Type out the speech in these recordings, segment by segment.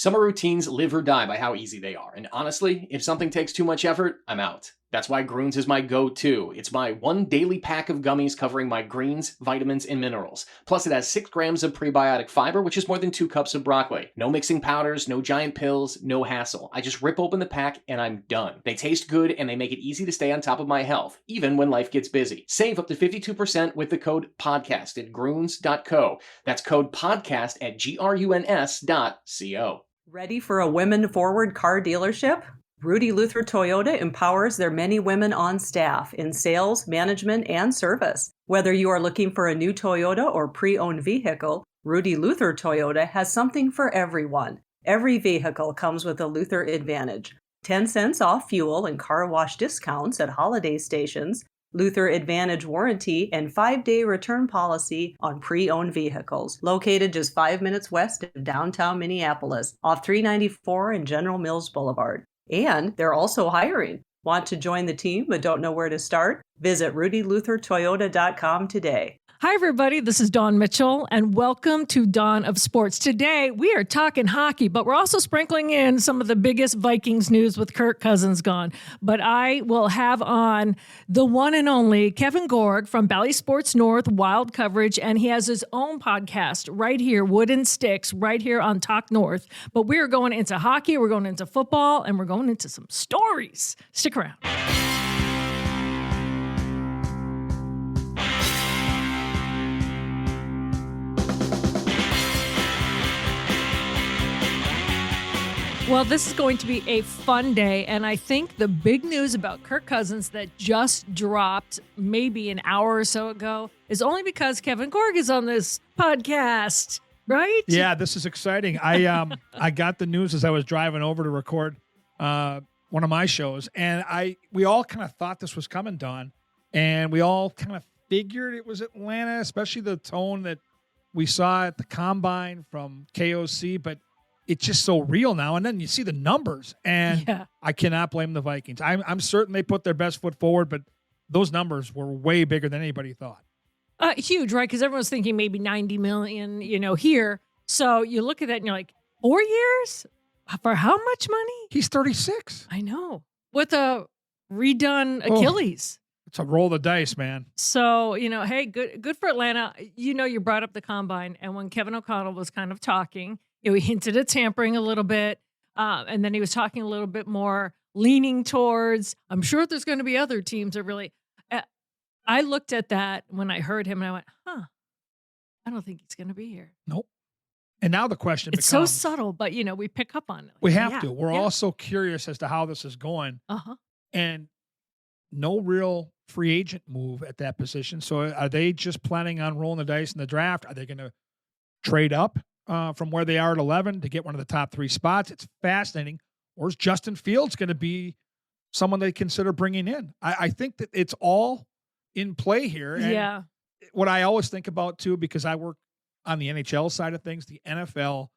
Summer routines live or die by how easy they are. And honestly, if something takes too much effort, I'm out. That's why Groons is my go-to. It's my one daily pack of gummies covering my greens, vitamins, and minerals. Plus, it has 6 grams of prebiotic fiber, which is more than 2 cups of broccoli. No mixing powders, no giant pills, no hassle. I just rip open the pack and I'm done. They taste good and they make it easy to stay on top of my health, even when life gets busy. Save up to 52% with the code PODCAST at Groons.co. That's code PODCAST at GRUNS.co. Ready for a women-forward car dealership? Rudy Luther Toyota empowers their many women on staff in sales, management, and service. Whether you are looking for a new Toyota or pre-owned vehicle, Rudy Luther Toyota has something for everyone. Every vehicle comes with a Luther Advantage. 10 cents off fuel and car wash discounts at holiday stations, Luther Advantage warranty, and 5-day return policy on pre-owned vehicles. Located just 5 minutes west of downtown Minneapolis, off 394 and General Mills Boulevard. And they're also hiring. Want to join the team but don't know where to start? Visit rudyluthertoyota.com today. Hi, everybody. This is Dawn Mitchell, and welcome to Dawn of Sports. Today, we are talking hockey, but we're also sprinkling in some of the biggest Vikings news with Kirk Cousins gone. But I will have on the one and only Kevin Gorg from Bally Sports North Wild Coverage, and he has his own podcast right here, Wooden Sticks, right here on Talk North. But we're going into hockey, we're going into football, and we're going into some stories. Stick around. Well, this is going to be a fun day, and I think the big news about Kirk Cousins that just dropped maybe an hour or so ago is only because Kevin Gorg is on this podcast, right? Yeah, this is exciting. I got the news as I was driving over to record one of my shows, and we all kind of thought this was coming, Dawn, and we all kind of figured it was Atlanta, especially the tone that we saw at the Combine from KOC, but it's just so real now. And then you see the numbers, and I cannot blame the Vikings. I'm certain they put their best foot forward, but those numbers were way bigger than anybody thought. Huge, right? Because everyone's thinking maybe 90 million, here. So you look at that and you're like, 4 years? For how much money? He's 36. I know. With a redone Achilles. It's a roll of the dice, man. So, hey, good for Atlanta. You brought up the Combine, and when Kevin O'Connell was kind of talking, he hinted at tampering a little bit, and then he was talking a little bit more, leaning towards, I'm sure there's going to be other teams that really... I looked at that when I heard him, and I went, I don't think he's going to be here. Nope. And now the question becomes... It's so subtle, but, we pick up on it. We have to. We're also curious as to how this is going. Uh-huh. And no real free agent move at that position. So are they just planning on rolling the dice in the draft? Are they going to trade up from where they are at 11 to get one of the top 3 spots? It's fascinating. Or is Justin Fields going to be someone they consider bringing in? I think that it's all in play here. And what I always think about, too, because I work on the NHL side of things, the NFL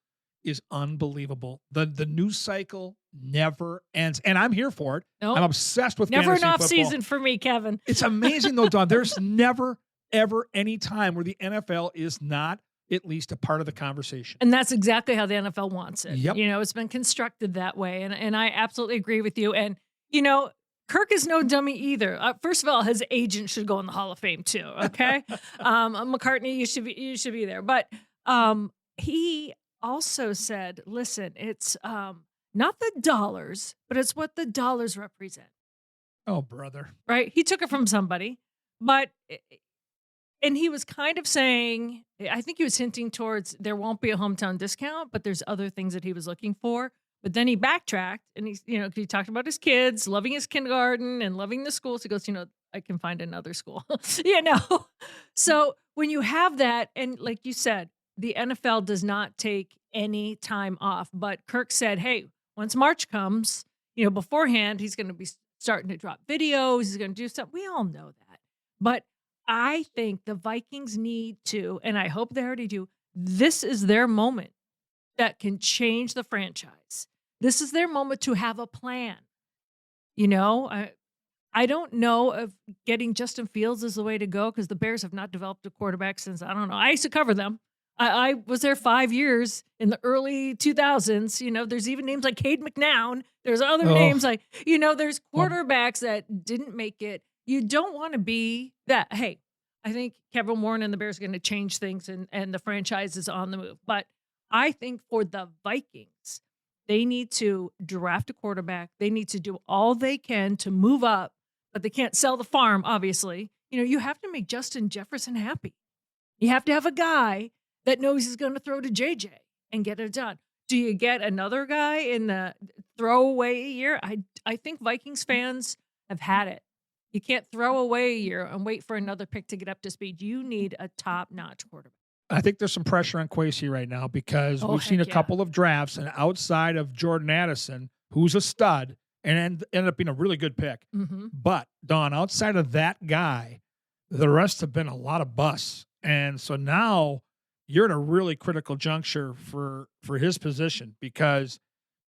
is unbelievable. The news cycle never ends, and I'm here for it. Nope. I'm obsessed with never fantasy an off football. season for me, Kevin. It's amazing, though, Don. There's never, ever any time where the NFL is not at least a part of the conversation. And that's exactly how the NFL wants it. Yep. It's been constructed that way. And I absolutely agree with you. And, Kirk is no dummy either. First of all, his agent should go in the Hall of Fame too. Okay. McCartney, you should be there. But he also said, listen, it's not the dollars, but it's what the dollars represent. Oh, brother. Right. He took it from somebody, and he was kind of saying, I think he was hinting towards there won't be a hometown discount, but there's other things that he was looking for. But then he backtracked, and he talked about his kids, loving his kindergarten and loving the schools. He goes, I can find another school, So when you have that, and like you said, the NFL does not take any time off. But Kirk said, hey, once March comes, beforehand, he's going to be starting to drop videos. He's going to do stuff. We all know that. But I think the Vikings need to, and I hope they already do, this is their moment that can change the franchise. This is their moment to have a plan. I don't know if getting Justin Fields is the way to go because the Bears have not developed a quarterback since, I don't know. I used to cover them. I was there 5 years in the early 2000s. There's even names like Cade McNown. There's other names like, there's quarterbacks that didn't make it. You don't want to be that. Hey, I think Kevin Warren and the Bears are going to change things and the franchise is on the move. But I think for the Vikings, they need to draft a quarterback. They need to do all they can to move up, but they can't sell the farm, obviously. You have to make Justin Jefferson happy. You have to have a guy that knows he's going to throw to JJ and get it done. Do you get another guy in the throwaway year? I think Vikings fans have had it. You can't throw away a year and wait for another pick to get up to speed. You need a top-notch quarterback. I think there's some pressure on Kwesi right now because we've seen a couple of drafts, and outside of Jordan Addison, who's a stud, and ended up being a really good pick. Mm-hmm. But, Don, outside of that guy, the rest have been a lot of busts. And so now you're in a really critical juncture for his position because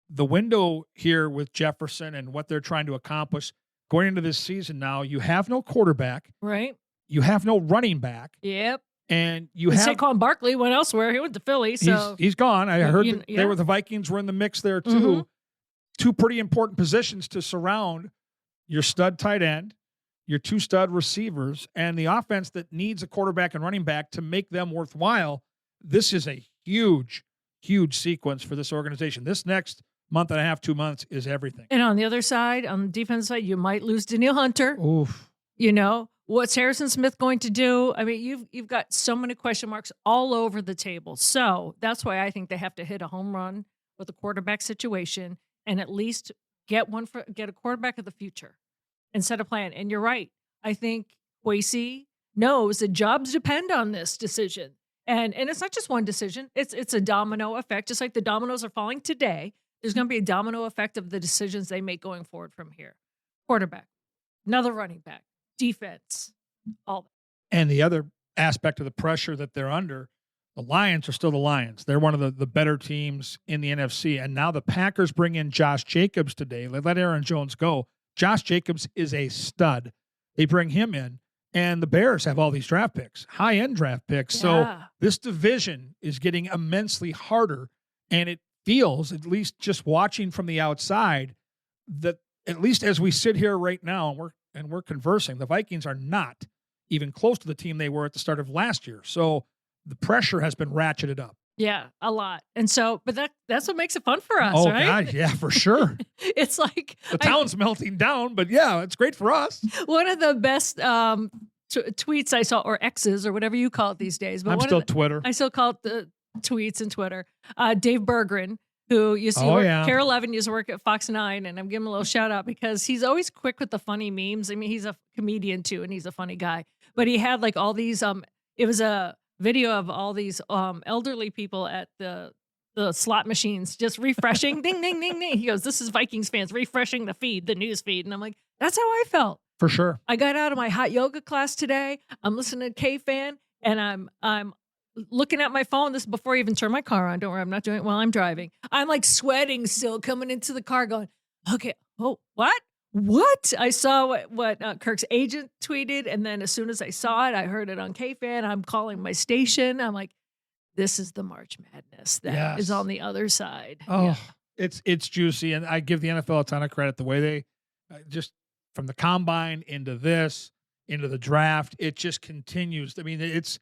the window here with Jefferson and what they're trying to accomplish going into this season now, you have no quarterback. Right. You have no running back. Yep. And you have Saquon Barkley went elsewhere. He went to Philly. So he's gone. I heard the Vikings were in the mix there too. Mm-hmm. Two pretty important positions to surround your stud tight end, your two stud receivers, and the offense that needs a quarterback and running back to make them worthwhile. This is a huge, huge sequence for this organization. This next month and a half, 2 months is everything. And on the other side, on the defense side, you might lose Daniil Hunter. Oof. What's Harrison Smith going to do? I mean, you've got so many question marks all over the table. So that's why I think they have to hit a home run with the quarterback situation and at least get a quarterback of the future and set a plan. And you're right. I think Kwesi knows that jobs depend on this decision. And it's not just one decision. It's a domino effect. Just like the dominoes are falling today, there's going to be a domino effect of the decisions they make going forward from here. Quarterback, another running back, defense, all that. And the other aspect of the pressure that they're under, the Lions are still the Lions. They're one of the better teams in the NFC. And now the Packers bring in Josh Jacobs today. They let Aaron Jones go. Josh Jacobs is a stud. They bring him in. And the Bears have all these draft picks, high-end draft picks. So this division is getting immensely harder. And it feels, at least just watching from the outside, that at least as we sit here right now and we're conversing, the Vikings are not even close to the team they were at the start of last year. So the pressure has been ratcheted up. Yeah, a lot. And so, but that's what makes it fun for us, right? Oh, God, yeah, for sure. It's like the town's melting down, but yeah, it's great for us. One of the best tweets I saw, or X's, or whatever you call it these days. But I'm still Twitter. I still call it the tweets and Twitter. Dave Berggren, who used to work, Carol 11 used to work at Fox 9, and I'm giving him a little shout out because he's always quick with the funny memes. I mean, he's a comedian too, and he's a funny guy. But he had like all these, it was a video of all these elderly people at the slot machines just refreshing, ding, ding, ding, ding. He goes, this is Vikings fans refreshing the news feed. And I'm like, that's how I felt. For sure. I got out of my hot yoga class today. I'm listening to K-Fan, and I'm looking at my phone. This is before I even turn my car on. Don't worry, I'm not doing it while I'm driving. I'm like sweating still coming into the car going, okay, oh, what? I saw what Kirk's agent tweeted, and then as soon as I saw it, I heard it on K-Fan. I'm calling my station. I'm like, this is the March Madness that is on the other side. Oh, yeah. It's juicy, and I give the NFL a ton of credit. The way they just from the combine into the draft, it just continues. I mean, it's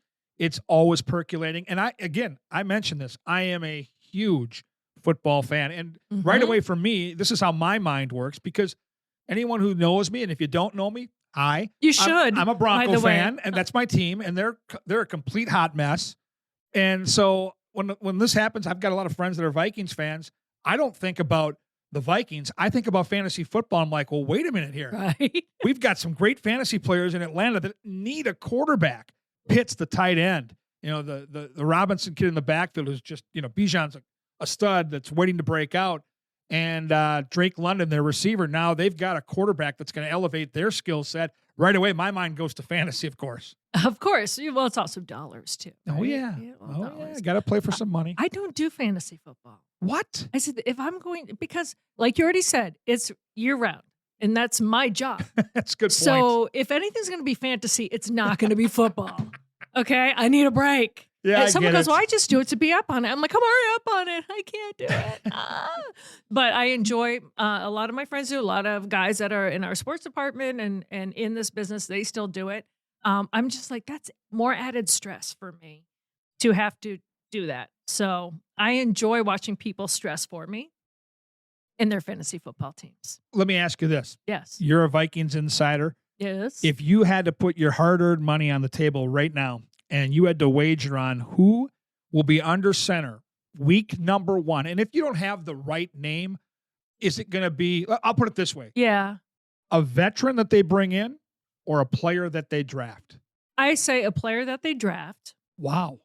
always percolating. And I mentioned this. I am a huge football fan, and right away for me, this is how my mind works because anyone who knows me, and if you don't know me, I'm a Bronco fan, and that's my team, and they're a complete hot mess. And so when this happens, I've got a lot of friends that are Vikings fans. I don't think about the Vikings. I think about fantasy football. I'm like, well, wait a minute here. Right. We've got some great fantasy players in Atlanta that need a quarterback. Pitt's the tight end. The Robinson kid in the backfield is just, Bijan's a stud that's waiting to break out. And Drake London, their receiver, now they've got a quarterback that's going to elevate their skill set. Right away, my mind goes to fantasy, of course. Of course. Well, it's also dollars, too. Right? Oh, yeah. Got to play for some money. I don't do fantasy football. What? I said, if I'm going, because like you already said, it's year round, and that's my job. That's a good point. So if anything's going to be fantasy, it's not going to be football. Okay? I need a break. Yeah, And someone goes, it. "Well, I just do it to be up on it." I'm like, "Come hurry up on it! I can't do it." But I enjoy a lot of my friends do. A lot of guys that are in our sports department and in this business, they still do it. I'm just like, that's more added stress for me to have to do that. So I enjoy watching people stress for me in their fantasy football teams. Let me ask you this. Yes. You're a Vikings insider. Yes. If you had to put your hard-earned money on the table right now and you had to wager on who will be under center week number 1, and if you don't have the right name, is it going to be, I'll put it this way, Yeah. a veteran that they bring in or a player that they draft? I say a player that they draft. Wow.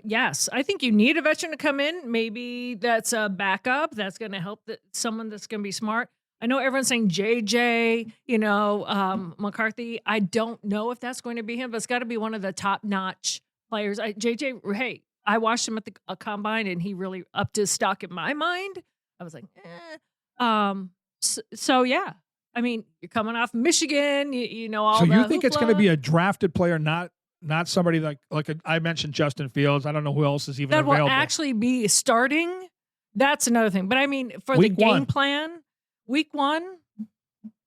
Yes, I think you need a veteran to come in. Maybe that's a backup that's going to help someone that's going to be smart. I know everyone's saying JJ, McCarthy. I don't know if that's going to be him, but it's got to be one of the top-notch players. JJ, hey, I watched him at the combine, and he really upped his stock in my mind. I was like, So yeah, I mean, you're coming off Michigan, you know all. So the you think it's going to hoopla. be a drafted player, not somebody like I mentioned Justin Fields. I don't know who else is even that available. will actually be starting? That's another thing. But I mean, for Week the game one. plan, week 1,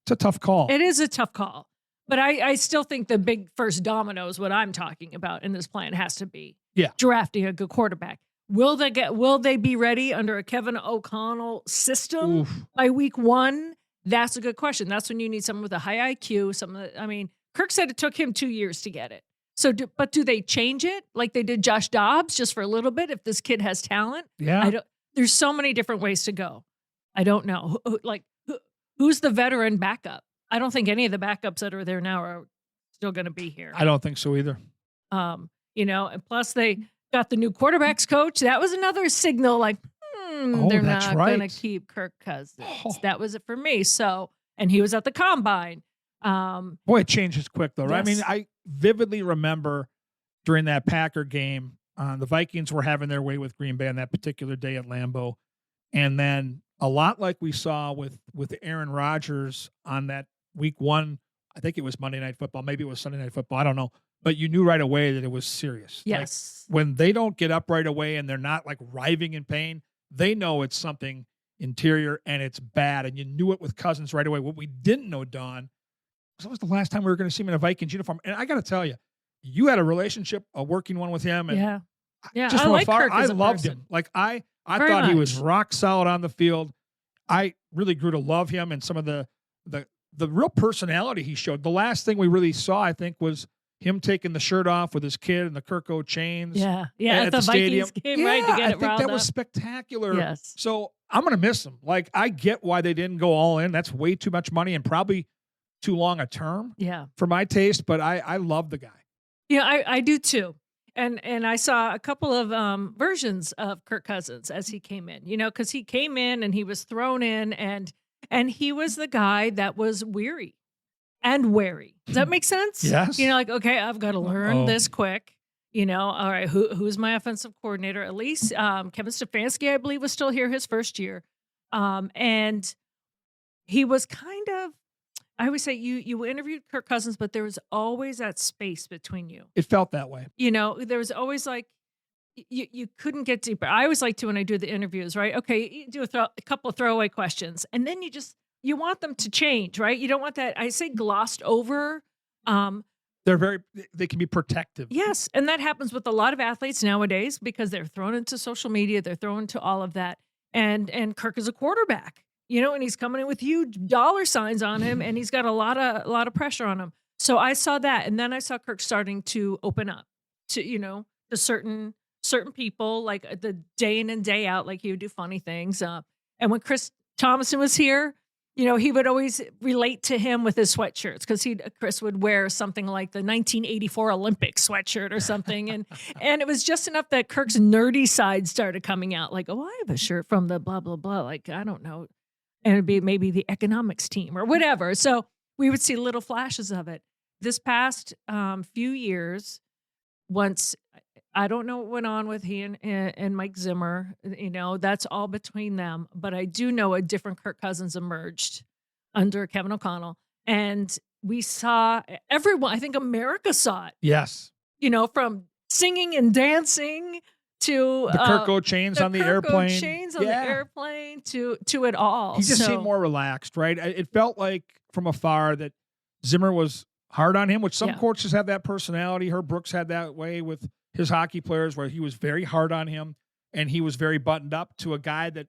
It's a tough call. it is a tough call. But I still think the big first domino is what I'm talking about in this plan has to be drafting a good quarterback. Will they be ready under a Kevin O'Connell system Oof. by week 1? That's a good question. That's when you need someone with a high IQ. Kirk said it took him 2 years to get it. So, but do they change it like they did Josh Dobbs just for a little bit if this kid has talent? Yeah. There's so many different ways to go. I don't know. Who's the veteran backup? I don't think any of the backups that are there now are still going to be here. I don't think so either. And plus they got the new quarterbacks coach. That was another signal like, they're that's not right. going to keep Kirk Cousins. That was it for me. So, and he was at the combine. Boy, it changes quick though, right? Yes. I mean, I vividly remember during that Packer game, the Vikings were having their way with Green Bay on that particular day at Lambeau. And then a lot like we saw with Aaron Rodgers on that week 1, I think it was Monday Night Football. Maybe it was Sunday Night Football. I don't know. But you knew right away that it was serious. Yes. Like, when they don't get up right away and they're not like writhing in pain, they know it's something interior and it's bad. And you knew it with Cousins right away. What we didn't know, Don, was that was the last time we were going to see him in a Vikings uniform. And I got to tell you, you had a relationship, a working one with him. And Yeah. just I from like afar, Kirk I as a loved person. him. Like I Very thought he was much. rock solid on the field. I really grew to love him and some of the real personality he showed. The last thing we really saw, I think, was him taking the shirt off with his kid and the Kirk O chains. Yeah. at At the stadium. Vikings game, right? To get I it think riled that was up. spectacular. Yes. So I'm going to miss him. Like, I get why they didn't go all in. That's way too much money and probably too long a term Yeah. for my taste, but I love the guy. Yeah, I do too. And I saw a couple of versions of Kirk Cousins as he came in, because he came in and he was thrown in and he was the guy that was weary and wary. Does that make sense? Yes. Like, okay, I've got to learn Uh-oh. this quick. All right, who's my offensive coordinator? At least Kevin Stefanski, I believe, was still here his first year. And he was kind of, I always say you interviewed Kirk Cousins, but there was always that space between you. It felt that way. There was always like, you couldn't get deeper. I always like to when I do the interviews, right? Okay, you do a couple of throwaway questions, and then you want them to change, right? You don't want that, I say, glossed over. They can be protective. Yes, and that happens with a lot of athletes nowadays because they're thrown into social media, they're thrown into all of that. And Kirk is a quarterback, and he's coming in with huge dollar signs on him, and he's got a lot of pressure on him. So I saw that, and then I saw Kirk starting to open up to to certain people, like the day in and day out, like he would do funny things. And when Chris Thomason was here, he would always relate to him with his sweatshirts because Chris would wear something like the 1984 Olympic sweatshirt or something. And it was just enough that Kirk's nerdy side started coming out like, oh, I have a shirt from the blah, blah, blah. Like, I don't know. And it'd be maybe the economics team or whatever. So we would see little flashes of it. This past few years, once I don't know what went on with he and Mike Zimmer, that's all between them. But I do know a different Kirk Cousins emerged under Kevin O'Connell. And we saw everyone, I think America saw it, Yes. from singing and dancing to The Kirk chains on the airplane. Chains on the airplane to it all. He just seemed more relaxed, right? It felt like from afar that Zimmer was hard on him, which some coaches have that personality. Herb Brooks had that way with his hockey players where he was very hard on him and he was very buttoned up, to a guy that,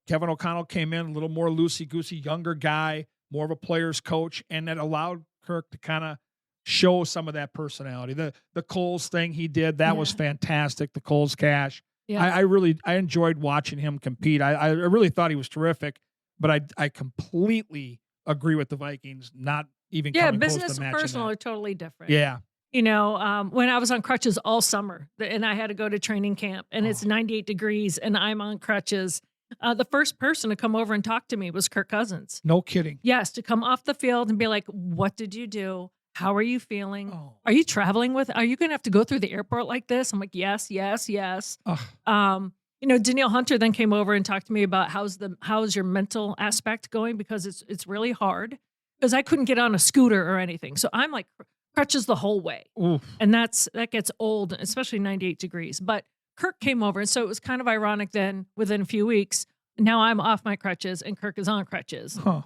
Kevin O'Connell came in a little more loosey-goosey, younger guy, more of a player's coach, and that allowed Kirk to kind of show some of that personality. The Coles thing he did, that was fantastic. The Coles cash. Yeah. I enjoyed watching him compete. I really thought he was terrific, but I completely agree with the Vikings not even coming close to matching business and personal that. are totally different. Yeah. When I was on crutches all summer and I had to go to training camp and it's 98 degrees and I'm on crutches, the first person to come over and talk to me was Kirk Cousins. No kidding. Yes, to come off the field and be like, what did you do? How are you feeling? Are you traveling are you going to have to go through the airport like this? I'm like, yes. Danielle Hunter then came over and talked to me about how's your mental aspect going, because it's really hard because I couldn't get on a scooter or anything. So I'm like crutches the whole way. Oof. And that gets old, especially 98 degrees. But Kirk came over. And so it was kind of ironic then within a few weeks, now I'm off my crutches and Kirk is on crutches. Huh.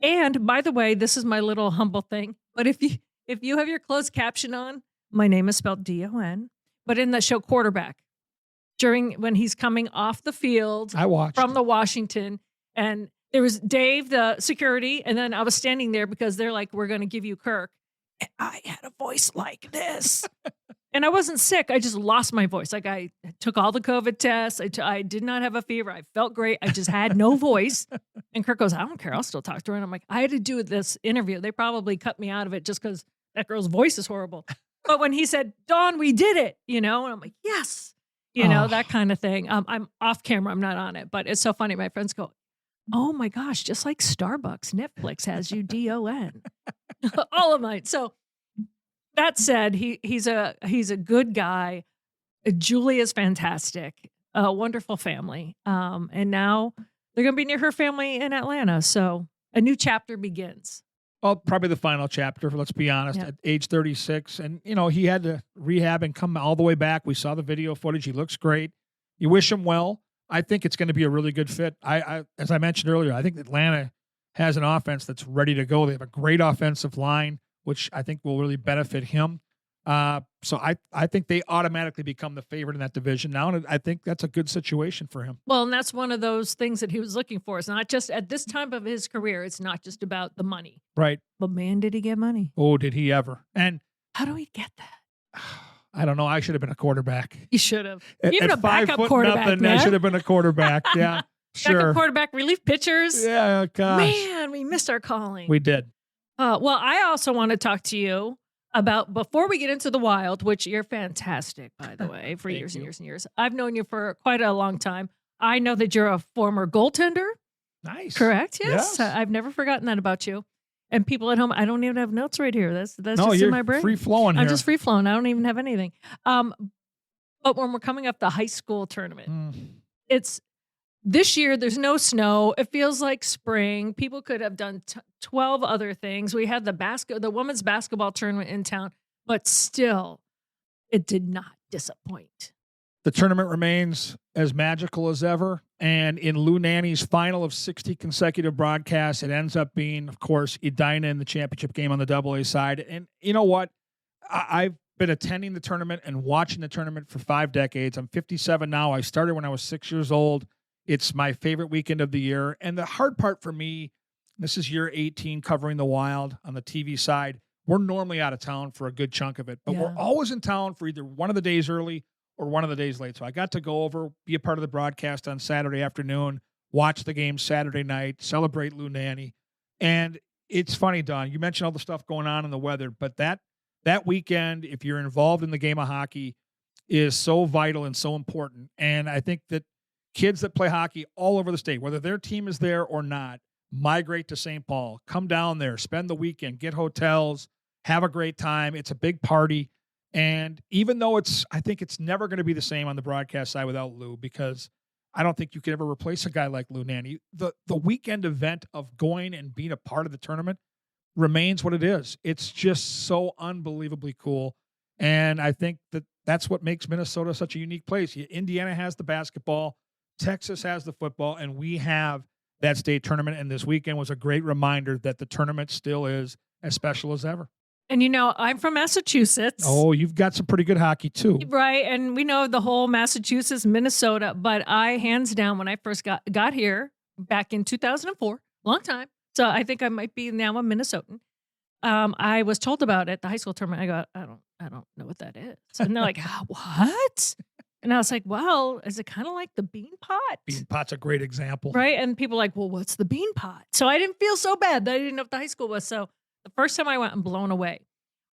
And by the way, this is my little humble thing, but if you have your closed caption on, my name is spelled D-O-N, but in the show Quarterback, when he's coming off the field I watched from the Washington, and there was Dave, the security, and then I was standing there because they're like, we're going to give you Kirk. And I had a voice like this. And I wasn't sick. I just lost my voice. Like, I took all the COVID tests. I did not have a fever. I felt great. I just had no voice. And Kirk goes, I don't care. I'll still talk to her. And I'm like, I had to do this interview. They probably cut me out of it just because that girl's voice is horrible. But when he said, Dawn, we did it, and I'm like, yes, that kind of thing. I'm off camera. I'm not on it. But it's so funny. My friends go, oh my gosh, just like Starbucks, Netflix has you D-O-N. All of mine. So that said, he's a good guy. Julia's fantastic, a wonderful family. And now they're going to be near her family in Atlanta. So a new chapter begins. Well, probably the final chapter, let's be honest, at age 36. And, he had to rehab and come all the way back. We saw the video footage. He looks great. You wish him well. I think it's going to be a really good fit. As I mentioned earlier, I think Atlanta has an offense that's ready to go. They have a great offensive line, which I think will really benefit him. So I think they automatically become the favorite in that division now, and I think that's a good situation for him. Well, and that's one of those things that he was looking for. It's not just at this time of his career, it's not just about the money. Right. But man, did he get money. Oh, did he ever. And how do we get that? I don't know. I should have been a quarterback. You should have. Even a backup 5'0" quarterback, man. I should have been a quarterback. Yeah, sure. Backup quarterback, relief pitchers. Yeah, gosh. Man, we missed our calling. We did. Well, I also want to talk to you about, before we get into the Wild, which you're fantastic, by the way, for years and years and years. I've known you for quite a long time. I know that you're a former goaltender. Nice. Correct? Yes. I've never forgotten that about you. And people at home, I don't even have notes right here. That's no, just you're in my brain. Free flowing here. I'm just free flowing. I don't even have anything. But when we're coming up the high school tournament, it's this year. There's no snow. It feels like spring. People could have done 12 other things. We had the women's basketball tournament in town, but still, it did not disappoint. The tournament remains as magical as ever. And in Lou Nanny's final of 60 consecutive broadcasts, it ends up being, of course, Edina in the championship game on the AA side. And you know what? I've been attending the tournament and watching the tournament for 5 decades. I'm 57 now. I started when I was 6 years old. It's my favorite weekend of the year. And the hard part for me, this is year 18 covering the Wild on the TV side. We're normally out of town for a good chunk of it, but we're always in town for either one of the days early or one of the days late. So I got to go over, be a part of the broadcast on Saturday afternoon, watch the game Saturday night, celebrate Lou Nanny. And it's funny, Don, you mentioned all the stuff going on in the weather, but that weekend, if you're involved in the game of hockey, is so vital and so important. And I think that kids that play hockey all over the state, whether their team is there or not, migrate to St. Paul, come down there, spend the weekend, get hotels, have a great time. It's a big party. And even though I think it's never going to be the same on the broadcast side without Lou, because I don't think you could ever replace a guy like Lou Nanny. The weekend event of going and being a part of the tournament remains what it is. It's just so unbelievably cool. And I think that's what makes Minnesota such a unique place. Indiana has the basketball, Texas has the football, and we have that state tournament. And this weekend was a great reminder that the tournament still is as special as ever. And I'm from Massachusetts. Oh, you've got some pretty good hockey too. Right. And we know the whole Massachusetts, Minnesota, but I, hands down, when I first got here back in 2004, long time. So I think I might be now a Minnesotan. I was told about it, the high school tournament. I go, I don't know what that is. And they're like, what? And I was like, well, is it kind of like the bean pot? Bean pot's a great example. Right. And people are like, well, what's the bean pot? So I didn't feel so bad that I didn't know what the high school was. So the first time I went, I'm blown away.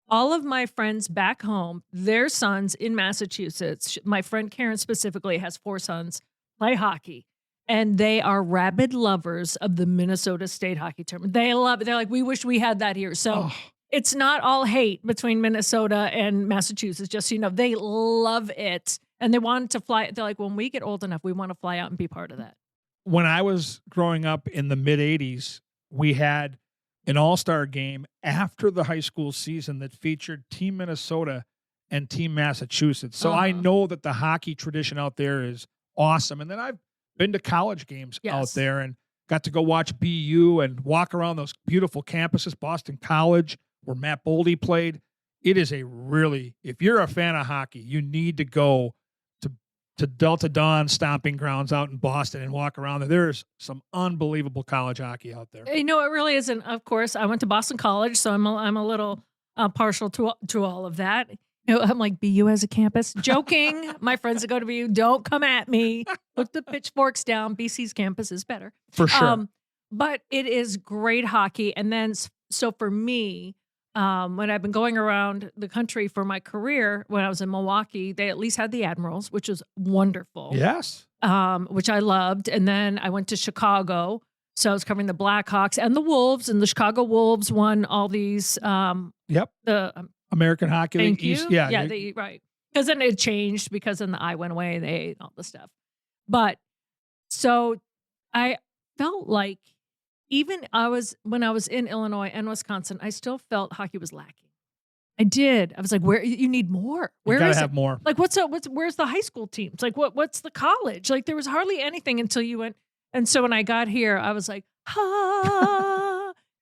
All of my friends back home, their sons in Massachusetts, my friend Karen specifically has 4 sons, play hockey. And they are rabid lovers of the Minnesota State Hockey Tournament. They love it. They're like, we wish we had that here. So it's not all hate between Minnesota and Massachusetts. Just so you know, they love it. And they wanted to fly. They're like, when we get old enough, we want to fly out and be part of that. When I was growing up in the mid-'80s, we had an all-star game after the high school season that featured Team Minnesota and Team Massachusetts. So I know that the hockey tradition out there is awesome. And then I've been to college games out there and got to go watch BU and walk around those beautiful campuses, Boston College, where Matt Boldy played. It is if you're a fan of hockey, you need to go to Delta Dawn stomping grounds out in Boston and walk around there. There's some unbelievable college hockey out there. It really isn't. Of course, I went to Boston College, so I'm a little partial to all of that. I'm like, BU as a campus. Joking. My friends that go to BU, don't come at me. Put the pitchforks down. BC's campus is better. For sure. But it is great hockey. And then, so for me, when I've been going around the country for my career, when I was in Milwaukee, they at least had the Admirals, which was wonderful. Yes. Which I loved. And then I went to Chicago. So I was covering the Blackhawks and the Wolves, and the Chicago Wolves won all these. American Hockey League. Thank you. Yeah, right. Because then it changed because then the I went away, they ate all the stuff. But so I felt like even when I was in Illinois and Wisconsin, I still felt hockey was lacking. I did. I was like, where you need more. Where you is gotta it? have more. Like where's the high school teams? Like what's the college? Like there was hardly anything until you went. And so when I got here, I was like,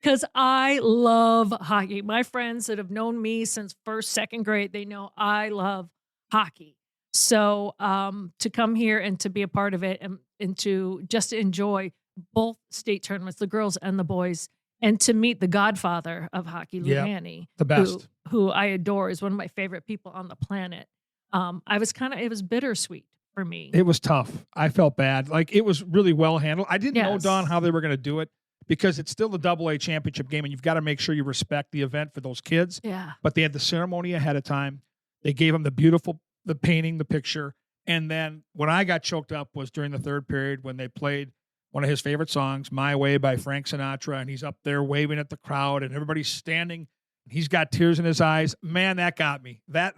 because I love hockey. My friends that have known me since first, second grade, they know I love hockey. So to come here and to be a part of it and to just enjoy both state tournaments, the girls and the boys, and to meet the godfather of hockey, Lou Haney, the best, who I adore, is one of my favorite people on the planet. It was bittersweet for me. It was tough. I felt bad. Like, it was really well handled. I didn't know, Dawn, how they were going to do it, because it's still the AA championship game, and you've got to make sure you respect the event for those kids. Yeah. But they had the ceremony ahead of time. They gave them the painting, the picture. And then when I got choked up was during the third period when they played one of his favorite songs, My Way by Frank Sinatra, and he's up there waving at the crowd and everybody's standing. He's got tears in his eyes. Man, that got me. That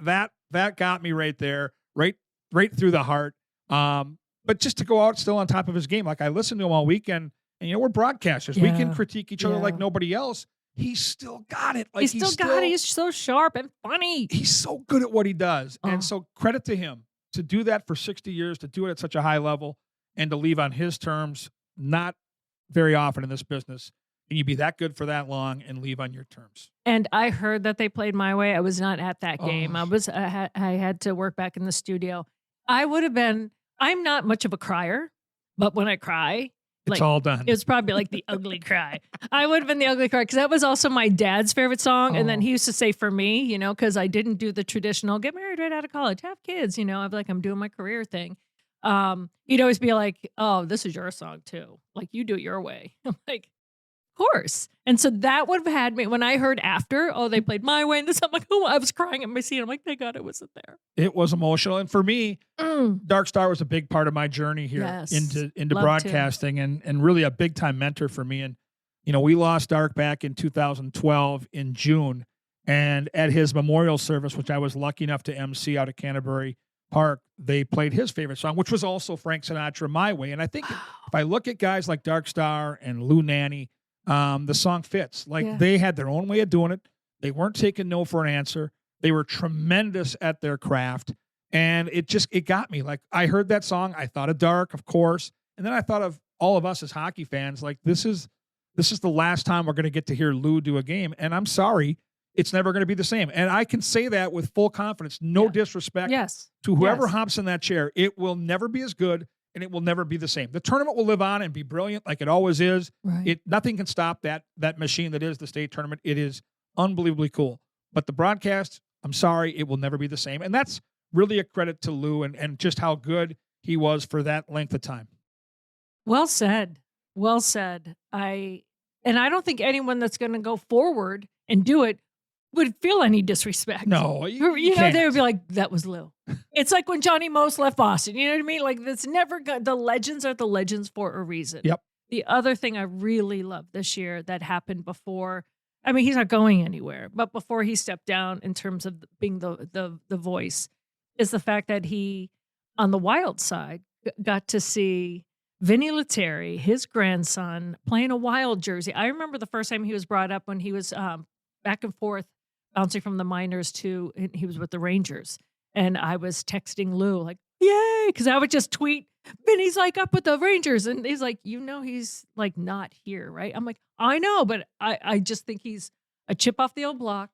got me right there, right through the heart. But just to go out still on top of his game, like I listened to him all weekend, and we're broadcasters. We can critique each other like nobody else. He's still got it. Like, he's still got it. He's so sharp and funny. He's so good at what he does. And so credit to him to do that for 60 years, to do it at such a high level, and to leave on his terms. Not very often in this business can you be that good for that long and leave on your terms. And I heard that they played My Way. I was not at that game. I had to work back in the studio. I'm not much of a crier, but when I cry, it's all done. It was probably like the ugly cry. I would have been the ugly cry, because that was also my dad's favorite song. And then he used to say, for me, because I didn't do the traditional get married right out of college, have kids, I'm doing my career thing. He'd always be like, oh, this is your song too. Like, you do it your way. I'm like, of course. And so that would have had me, when I heard after, they played My Way, and this, I'm like, I was crying at my seat. I'm like, thank God it wasn't there. It was emotional. And for me, Dark Star was a big part of my journey here into broadcasting, and really a big time mentor for me. And, we lost Dark back in 2012 in June, and at his memorial service, which I was lucky enough to MC out at Canterbury Park, they played his favorite song, which was also Frank Sinatra, My Way. And I think if I look at guys like Dark Star and Lou Nanny, the song fits. Like, they had their own way of doing it. They weren't taking no for an answer. They were tremendous at their craft. And it got me. Like, I heard that song. I thought of Dark, of course. And then I thought of all of us as hockey fans. Like, this is the last time we're going to get to hear Lou do a game. And I'm sorry, it's never going to be the same. And I can say that with full confidence. No disrespect to whoever hops in that chair. It will never be as good, and it will never be the same. The tournament will live on and be brilliant like it always is. Right. Nothing can stop that machine that is the state tournament. It is unbelievably cool. But the broadcast, I'm sorry, it will never be the same. And that's really a credit to Lou and just how good he was for that length of time. Well said. Well said. I don't think anyone that's going to go forward and do it would feel any disrespect. No, you know, they would be like, that was Lou. It's like when Johnny Most left Boston. You know what I mean? Like, that's never the legends are the legends for a reason. Yep. The other thing I really loved this year that happened before, I mean, he's not going anywhere, but before he stepped down in terms of being the voice, is the fact that he, on the Wild side, got to see Vinny Lettieri, his grandson, playing a Wild jersey. I remember the first time he was brought up when he was back and forth, bouncing from the minors to, he was with the Rangers. And I was texting Lou, like, yay, because I would just tweet, Vinny's like up with the Rangers. And he's like, you know, he's like not here, right? I'm like, I know, but I just think he's a chip off the old block,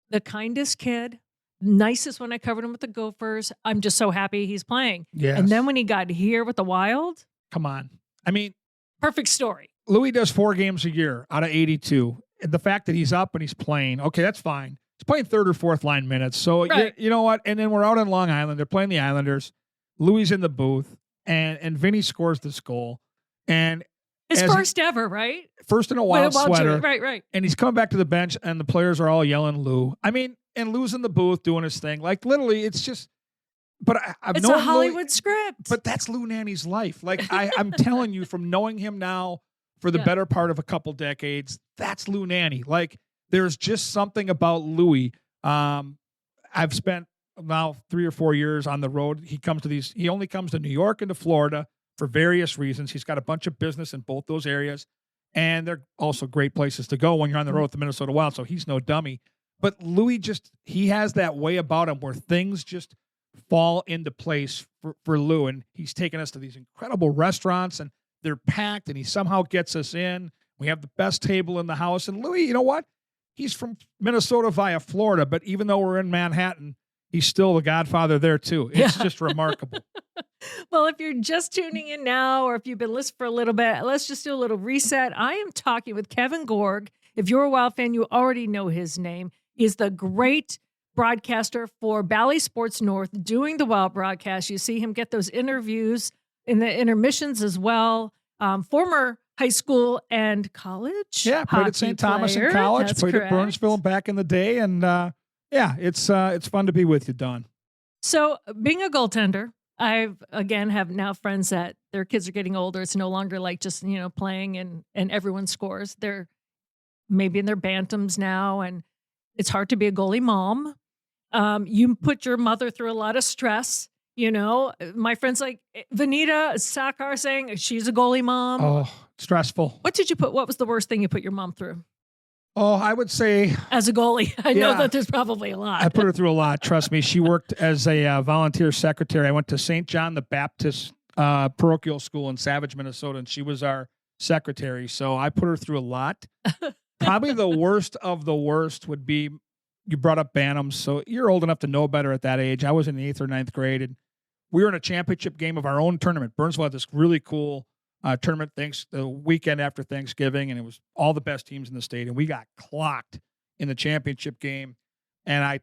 the kindest kid, nicest when I covered him with the Gophers. I'm just so happy he's playing. Yes. And then when he got here with the Wild, come on. I mean, perfect story. Louis does 4 games a year out of 82. And the fact that he's up and he's playing, okay, that's fine. He's playing third or fourth line minutes. So, right. you know what? And then we're out on Long Island. They're playing the Islanders. Louis in the booth. And Vinny scores this goal. And his first ever, right? First in a Wild sweater. Right. And he's coming back to the bench, and the players are all yelling Lou. I mean, and Lou's in the booth doing his thing. Like, literally, it's just... But it's a Hollywood script. But that's Lou Nanny's life. Like, I'm telling you, from knowing him now for the better part of a couple decades, that's Lou Nanny. Like, there's just something about Louis. I've spent now 3 or 4 years on the road. He only comes to New York and to Florida for various reasons. He's got a bunch of business in both those areas. And they're also great places to go when you're on the road with the Minnesota Wild. So he's no dummy. But Louis he has that way about him where things just fall into place for Lou. And he's taken us to these incredible restaurants, and they're packed, and he somehow gets us in. We have the best table in the house. And Louis, you know what? He's from Minnesota via Florida, but even though we're in Manhattan, he's still the godfather there too. It's just remarkable. Well, if you're just tuning in now, or if you've been listening for a little bit, let's just do a little reset. I am talking with Kevin Gorg. If you're a Wild fan, you already know his name. He's the great broadcaster for Bally Sports North doing the Wild broadcast. You see him get those interviews in the intermissions as well. Former high school and college. Yeah, played at St. Thomas in college, That's played correct. at Burnsville back in the day. And it's fun to be with you, Dawn. So being a goaltender, have now friends that their kids are getting older. It's no longer like just, playing and everyone scores. They're maybe in their bantams now, and it's hard to be a goalie mom. You put your mother through a lot of stress. My friends like Vanita Sakar saying she's a goalie mom. Oh, stressful. What was the worst thing you put your mom through? Oh, I would say... As a goalie. I know that there's probably a lot. I put her through a lot, trust me. She worked as a volunteer secretary. I went to St. John the Baptist parochial school in Savage, Minnesota, and she was our secretary. So I put her through a lot. Probably the worst of the worst would be, you brought up Bantams, so you're old enough to know better at that age. I was in the 8th or 9th grade, and we were in a championship game of our own tournament. Burnsville had this really cool tournament the weekend after Thanksgiving, and it was all the best teams in the state, and we got clocked in the championship game. And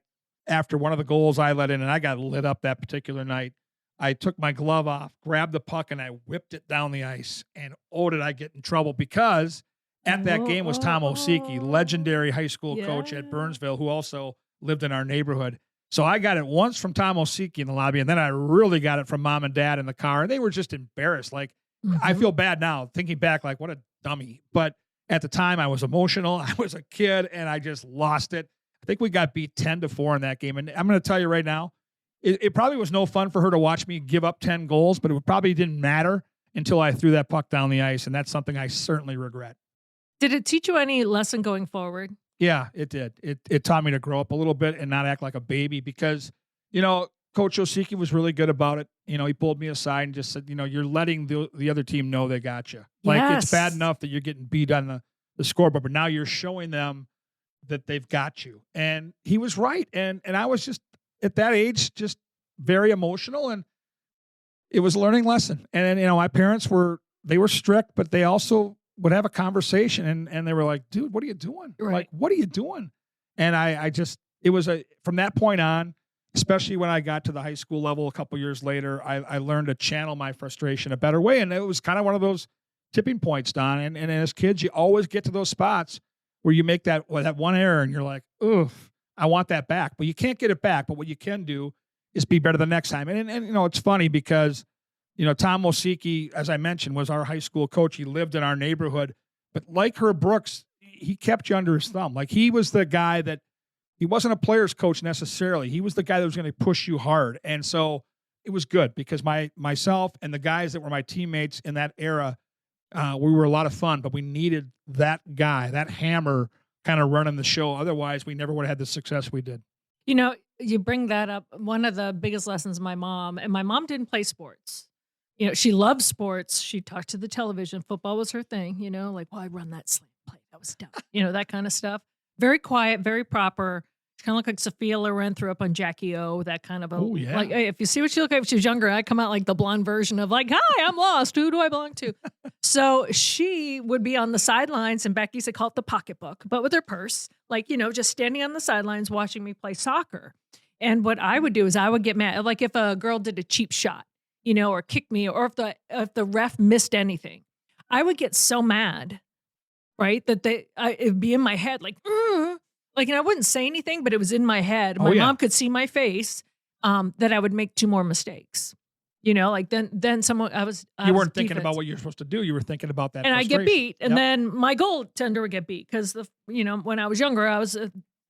after one of the goals I let in, and I got lit up that particular night, I took my glove off, grabbed the puck, and I whipped it down the ice. And did I get in trouble, because at that game was Tom Osiki, legendary high school coach at Burnsville, who also lived in our neighborhood. So I got it once from Tom Osiki in the lobby, and then I really got it from Mom and Dad in the car. And they were just embarrassed. Like, I feel bad now thinking back, like, what a dummy. But at the time, I was emotional. I was a kid, and I just lost it. I think we got beat 10-4 in that game. And I'm going to tell you right now, it probably was no fun for her to watch me give up 10 goals, but it probably didn't matter until I threw that puck down the ice. And that's something I certainly regret. Did it teach you any lesson going forward? Yeah, it did. It taught me to grow up a little bit and not act like a baby because, Coach Osiki was really good about it. He pulled me aside and just said, you're letting the other team know they got you. Like, it's bad Yes. enough that you're getting beat on the scoreboard, but now you're showing them that they've got you. And he was right. And I was just, at that age, just very emotional, and it was a learning lesson. And my parents were strict, but they also would have a conversation, and they were like, dude, what are you doing? Right. Like, what are you doing? And I just, it was from that point on, especially when I got to the high school level a couple years later, I learned to channel my frustration a better way. And it was kind of one of those tipping points, Don. And as kids, you always get to those spots where you make that one error and you're like, oof, I want that back. But you can't get it back. But what you can do is be better the next time. And it's funny because, Tom Osiki, as I mentioned, was our high school coach. He lived in our neighborhood. But like Herb Brooks, he kept you under his thumb. Like, he was the guy that, he wasn't a player's coach necessarily. He was the guy that was going to push you hard. And so it was good because myself and the guys that were my teammates in that era, we were a lot of fun, but we needed that guy, that hammer kind of running the show. Otherwise, we never would have had the success we did. You bring that up. One of the biggest lessons my mom didn't play sports. She loved sports. She talked to the television. Football was her thing, like, well, I run that slant play. That was dumb. That kind of stuff. Very quiet, very proper. She kind of looked like Sophia Loren threw up on Jackie O, that kind of a, like, hey, if you see what she looked like when she was younger, I come out like the blonde version of like, hi, I'm lost. Who do I belong to? So she would be on the sidelines, and Becky used to call it the pocketbook, but with her purse, like, just standing on the sidelines watching me play soccer. And what I would do is I would get mad. Like, if a girl did a cheap shot, or kicked me, or if the ref missed anything, I would get so mad, right? That it'd be in my head, like, like, and I wouldn't say anything, but it was in my head. My mom could see my face, that I would make 2 more mistakes. Like then someone, you weren't thinking about what you're supposed to do. You were thinking about that. And I get beat. And then my goaltender would get beat because when I was younger, I was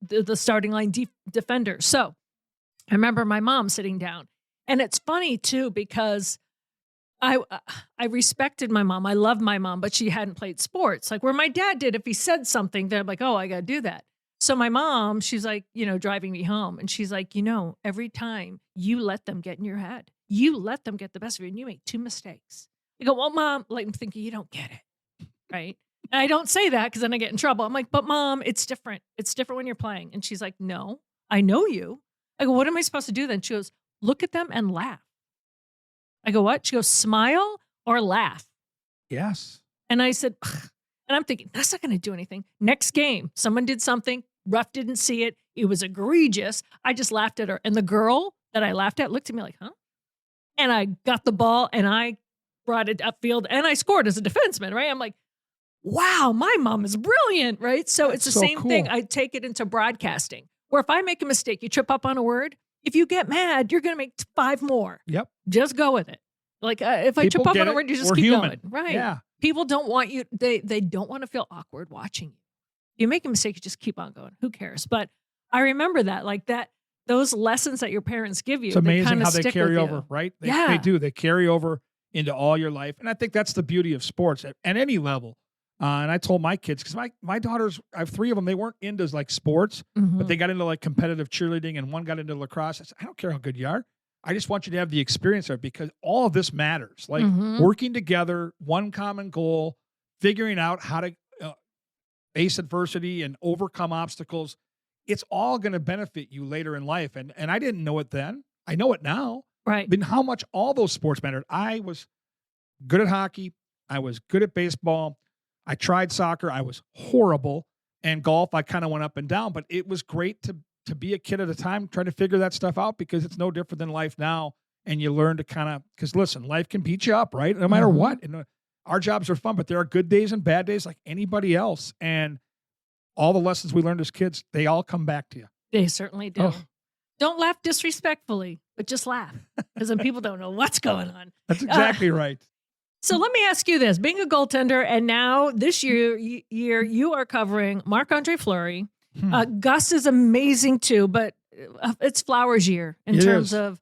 the starting line defender. So I remember my mom sitting down, and it's funny too, because I respected my mom. I loved my mom, but she hadn't played sports. Like, where my dad did, if he said something, they're like, oh, I got to do that. So my mom, she's like, driving me home, and she's like, every time you let them get in your head, you let them get the best of you, and you make 2 mistakes. You go, well, Mom, like, I'm thinking, you don't get it, right? And I don't say that because then I get in trouble. I'm like, but Mom, it's different. It's different when you're playing. And she's like, no, I know you. I go, what am I supposed to do then? She goes, look at them and laugh. I go, what? She goes, smile or laugh. Yes. And I said, ugh. And I'm thinking, that's not going to do anything. Next game, someone did something. Ref didn't see it. It was egregious. I just laughed at her. And the girl that I laughed at looked at me like, huh? And I got the ball and I brought it upfield and I scored as a defenseman, right? I'm like, wow, my mom is brilliant, right? So it's the same thing. I take it into broadcasting, where if I make a mistake, you trip up on a word, if you get mad, you're going to make 5 more. Yep. Just go with it. Like, if I trip up on a word, you just keep going. Right. Yeah. People don't want you, they don't want to feel awkward watching you. You make a mistake, you just keep on going. Who cares? But I remember that, like that, those lessons that your parents give you. It's amazing how they carry over, right? They do. They carry over into all your life. And I think that's the beauty of sports at any level. And I told my kids, because my daughters, I have 3 of them, they weren't into like sports, but they got into like competitive cheerleading, and one got into lacrosse. I said, I don't care how good you are. I just want you to have the experience of it, because all of this matters. Like working together, one common goal, figuring out how to face adversity and overcome obstacles. It's all going to benefit you later in life. And I didn't know it then. I know it now. Right. But how much all those sports mattered. I was good at hockey. I was good at baseball. I tried soccer. I was horrible. And golf, I kind of went up and down. But it was great to be a kid at a time, trying to figure that stuff out, because it's no different than life now. And you learn to kind of, because listen, life can beat you up, right? No matter what. And our jobs are fun, but there are good days and bad days like anybody else. And all the lessons we learned as kids, they all come back to you. They certainly do. Oh. Don't laugh disrespectfully, but just laugh, because then people don't know what's going on. That's exactly right. So let me ask you this. Being a goaltender, and now this year you are covering Marc-Andre Fleury. Gus is amazing too, but it's Flowers year in terms of,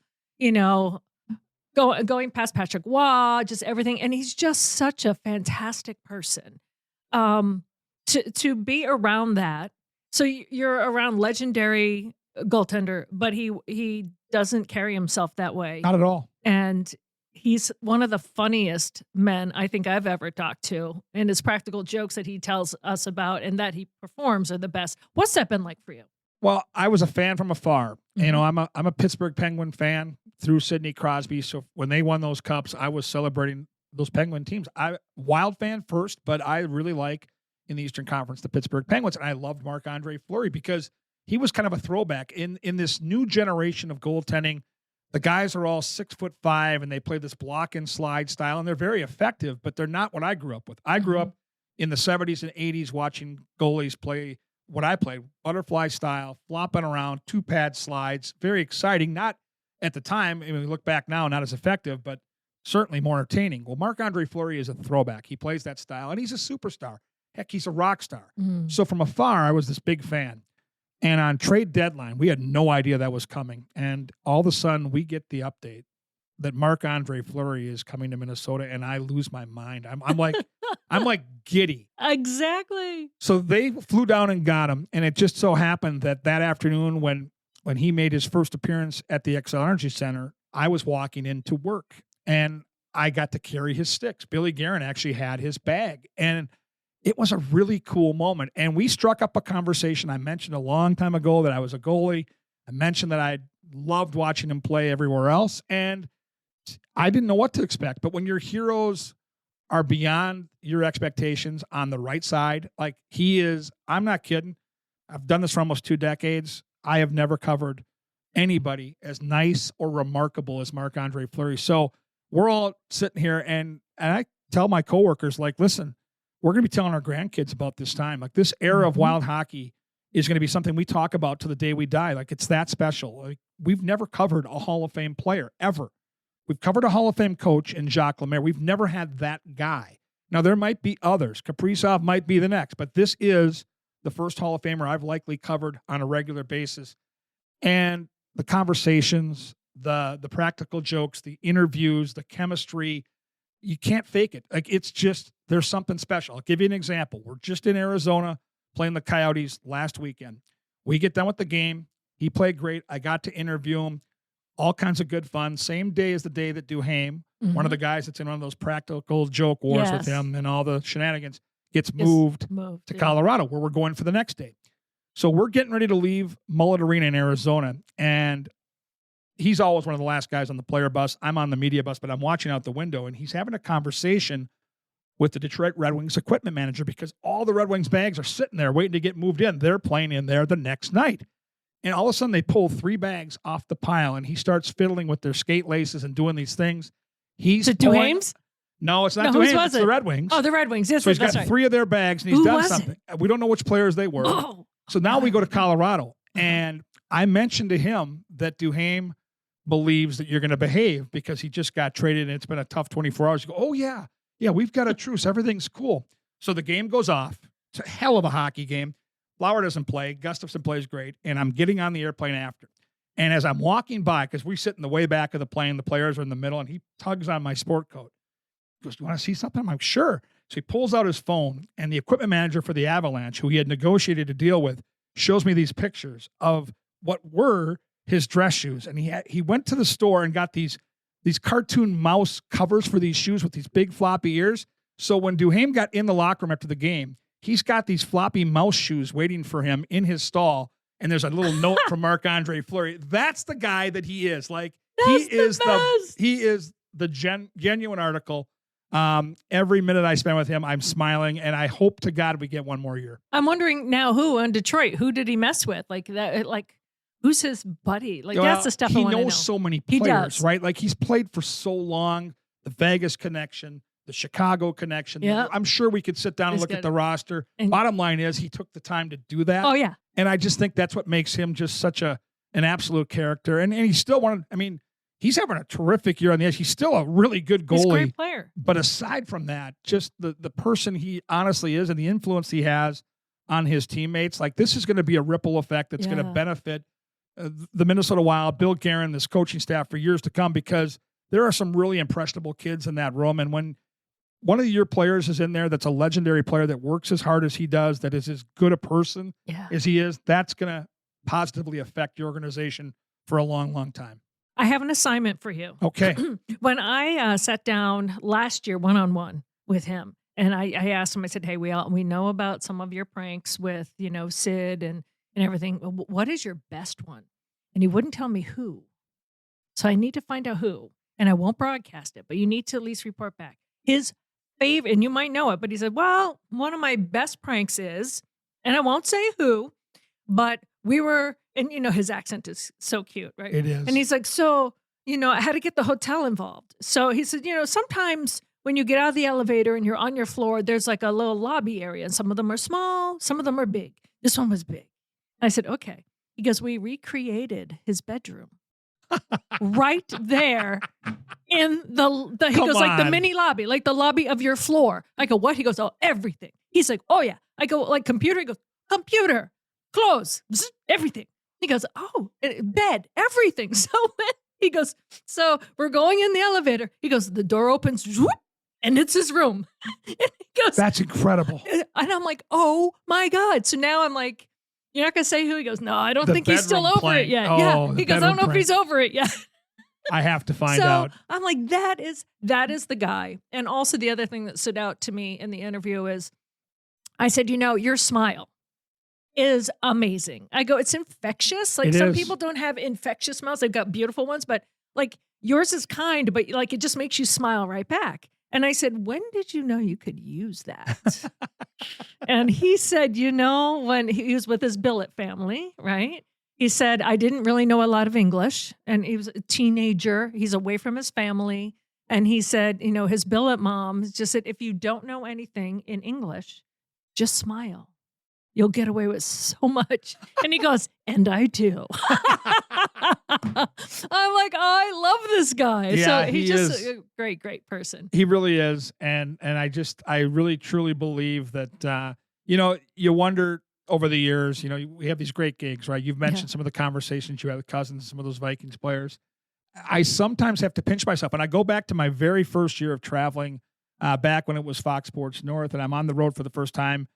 going past Patrick Waugh, just everything. And he's just such a fantastic person. To be around that, So you're around legendary goaltender, but he doesn't carry himself that way. Not at all. And he's one of the funniest men I think I've ever talked to. And his practical jokes that he tells us about and that he performs are the best. What's that been like for you? Well, I was a fan from afar. Mhm. You know, I'm a Pittsburgh Penguin fan through Sidney Crosby. So when they won those cups, I was celebrating those Penguin teams. Wild fan first, but I really like in the Eastern Conference the Pittsburgh Penguins, and I loved Marc-Andre Fleury because he was kind of a throwback in this new generation of goaltending. The guys are all 6'5" and they play this block and slide style, and they're very effective, but they're not what I grew up with. I grew up in the 70s and 80s watching goalies play what I played, butterfly style, flopping around, 2-pad slides, very exciting. Not at the time, I mean, we look back now, not as effective, but certainly more entertaining. Well, Marc-Andre Fleury is a throwback. He plays that style, and he's a superstar. Heck, he's a rock star. So from afar, I was this big fan. And on trade deadline, we had no idea that was coming. And all of a sudden, we get the update that Marc-Andre Fleury is coming to Minnesota, and I lose my mind. I'm like, I'm like giddy. Exactly. So they flew down and got him, and it just so happened that afternoon, when he made his first appearance at the XL Energy Center, I was walking into work, and I got to carry his sticks. Billy Guerin actually had his bag, and it was a really cool moment. And we struck up a conversation. I mentioned a long time ago that I was a goalie. I mentioned that I loved watching him play everywhere else, and I didn't know what to expect. But when your heroes are beyond your expectations on the right side, like he is, I'm not kidding. I've done this for almost 2 decades. I have never covered anybody as nice or remarkable as Marc-Andre Fleury. So we're all sitting here, and I tell my coworkers, like, listen, we're going to be telling our grandkids about this time. Like, this era of wild hockey is going to be something we talk about to the day we die. Like, it's that special. Like, we've never covered a Hall of Fame player ever. We've covered a Hall of Fame coach in Jacques Lemaire. We've never had that guy. Now, there might be others. Kaprizov might be the next, but this is the first Hall of Famer I've likely covered on a regular basis. And the conversations, the practical jokes, the interviews, the chemistry, you can't fake it. Like, it's just, there's something special. I'll give you an example. We're just in Arizona playing the Coyotes last weekend. We get done with the game. He played great. I got to interview him. All kinds of good fun. Same day as the day that Duhaime, one of the guys that's in one of those practical joke wars with him and all the shenanigans, gets moved to Colorado, where we're going for the next day. So we're getting ready to leave Mullet Arena in Arizona, and he's always one of the last guys on the player bus. I'm on the media bus, but I'm watching out the window, and he's having a conversation with the Detroit Red Wings equipment manager because all the Red Wings bags are sitting there waiting to get moved in. They're playing in there the next night. And all of a sudden, they pull 3 bags off the pile, and he starts fiddling with their skate laces and doing these things. He's Is it Duhaime's? No, it's not Duhaime's. It's the Red Wings. Oh, the Red Wings. Yes, so he's got right. 3 of their bags, and he's done something. We don't know which players they were. Oh. So now we go to Colorado, and I mentioned to him that Duhaime believes that you're going to behave because he just got traded, and it's been a tough 24 hours. You go, oh, yeah, we've got a truce. Everything's cool. So the game goes off. It's a hell of a hockey game. Flower doesn't play. Gustafson plays great. And I'm getting on the airplane after. And as I'm walking by, because we sit in the way back of the plane, the players are in the middle, and he tugs on my sport coat. He goes, do you want to see something? I'm like, sure. So he pulls out his phone, and the equipment manager for the Avalanche, who he had negotiated to deal with, shows me these pictures of what were his dress shoes. And he went to the store and got these cartoon mouse covers for these shoes with these big floppy ears. So when Duhaime got in the locker room after the game, he's got these floppy mouse shoes waiting for him in his stall, and there's a little note from Marc-Andre Fleury. That's the guy that he is. Like, he is the genuine article. Every minute I spend with him, I'm smiling, and I hope to God we get one more year. I'm wondering now who in Detroit, who did he mess with? Like that, like who's his buddy? Like, that's the stuff I want to know. He knows so many players, right? Like, he's played for so long. The Vegas connection, the Chicago connection. Yeah. I'm sure we could sit down and look at the roster. And bottom line is he took the time to do that. Oh, yeah. And I just think that's what makes him just such an absolute character. And he's still he's having a terrific year on the ice. He's still a really good goalie. He's a great player. But aside from that, just the person he honestly is and the influence he has on his teammates, like, this is going to be a ripple effect that's going to benefit the Minnesota Wild, Bill Guerin, this coaching staff for years to come, because there are some really impressionable kids in that room. And when one of your players is in there that's a legendary player that works as hard as he does, that is as good a person as he is, that's going to positively affect your organization for a long, long time. I have an assignment for you. Okay. When I sat down last year one-on-one with him, and I asked him, I said, hey, we know about some of your pranks with, Sid and everything. What is your best one? And he wouldn't tell me who. So I need to find out who. And I won't broadcast it, but you need to at least report back. His favorite, and you might know it, but he said, well, one of my best pranks is, and I won't say who, but we were, and his accent is so cute, right? It is. And he's like, so, I had to get the hotel involved. So he said, sometimes when you get out of the elevator and you're on your floor, there's like a little lobby area, and some of them are small, some of them are big. This one was big. I said, okay. He goes, we recreated his bedroom. Right there in he goes, like the mini lobby, like the lobby of your floor. I go, what? He goes, oh, everything. He's like, oh yeah. I go, like computer? He goes, computer, clothes, everything. He goes, oh, bed, everything. So he goes, so we're going in the elevator. He goes, the door opens, whoop, and it's his room. And he goes, that's incredible. And I'm like, oh my God. So now I'm like, you're not going to say who? He goes, no, I don't think he's still over it yet. Yeah. He goes, I don't know if he's over it yet. I have to find out. I'm like, that is the guy. And also the other thing that stood out to me in the interview is I said, your smile is amazing. I go, it's infectious. Like some people don't have infectious smiles. They've got beautiful ones, but like yours is kind, but like it just makes you smile right back. And I said, when did you know you could use that? And he said, when he was with his billet family, right? He said, I didn't really know a lot of English. And he was a teenager. He's away from his family. And he said, his billet mom just said, if you don't know anything in English, just smile. You'll get away with so much. And he goes, and I do. I'm like, I love this guy. Yeah, so he's just a great, great person. He really is. And I really truly believe that, you wonder over the years, we have these great gigs, right? You've mentioned some of the conversations you had with Cousins, some of those Vikings players. I sometimes have to pinch myself. And I go back to my very first year of traveling back when it was Fox Sports North, and I'm on the road for the first time.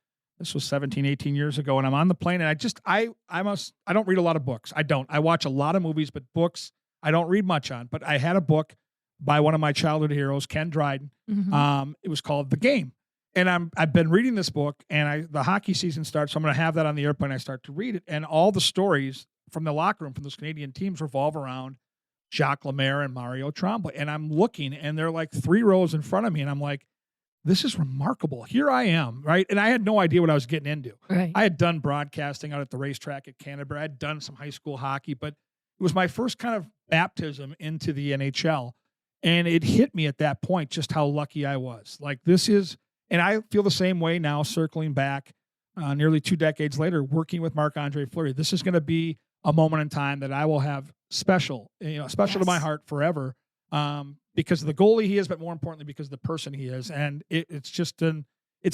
This was 17, 18 years ago, and I'm on the plane, and I don't read a lot of books. I don't. I watch a lot of movies, but books I don't read much on. But I had a book by one of my childhood heroes, Ken Dryden. Mm-hmm. It was called The Game. And I've been reading this book, and the hockey season starts, so I'm going to have that on the airplane. I start to read it, and all the stories from the locker room from those Canadian teams revolve around Jacques Lemaire and Mario Tremblay. And I'm looking, and they're like 3 rows in front of me, and I'm like, this is remarkable. Here I am, right? And I had no idea what I was getting into. Right. I had done broadcasting out at the racetrack at Canterbury. I had done some high school hockey, but it was my first kind of baptism into the NHL. And it hit me at that point just how lucky I was. Like this is, and I feel the same way now, circling back nearly 2 decades later, working with Marc-Andre Fleury. This is going to be a moment in time that I will have special to my heart forever. Because of the goalie he is, but more importantly, because of the person he is. And it's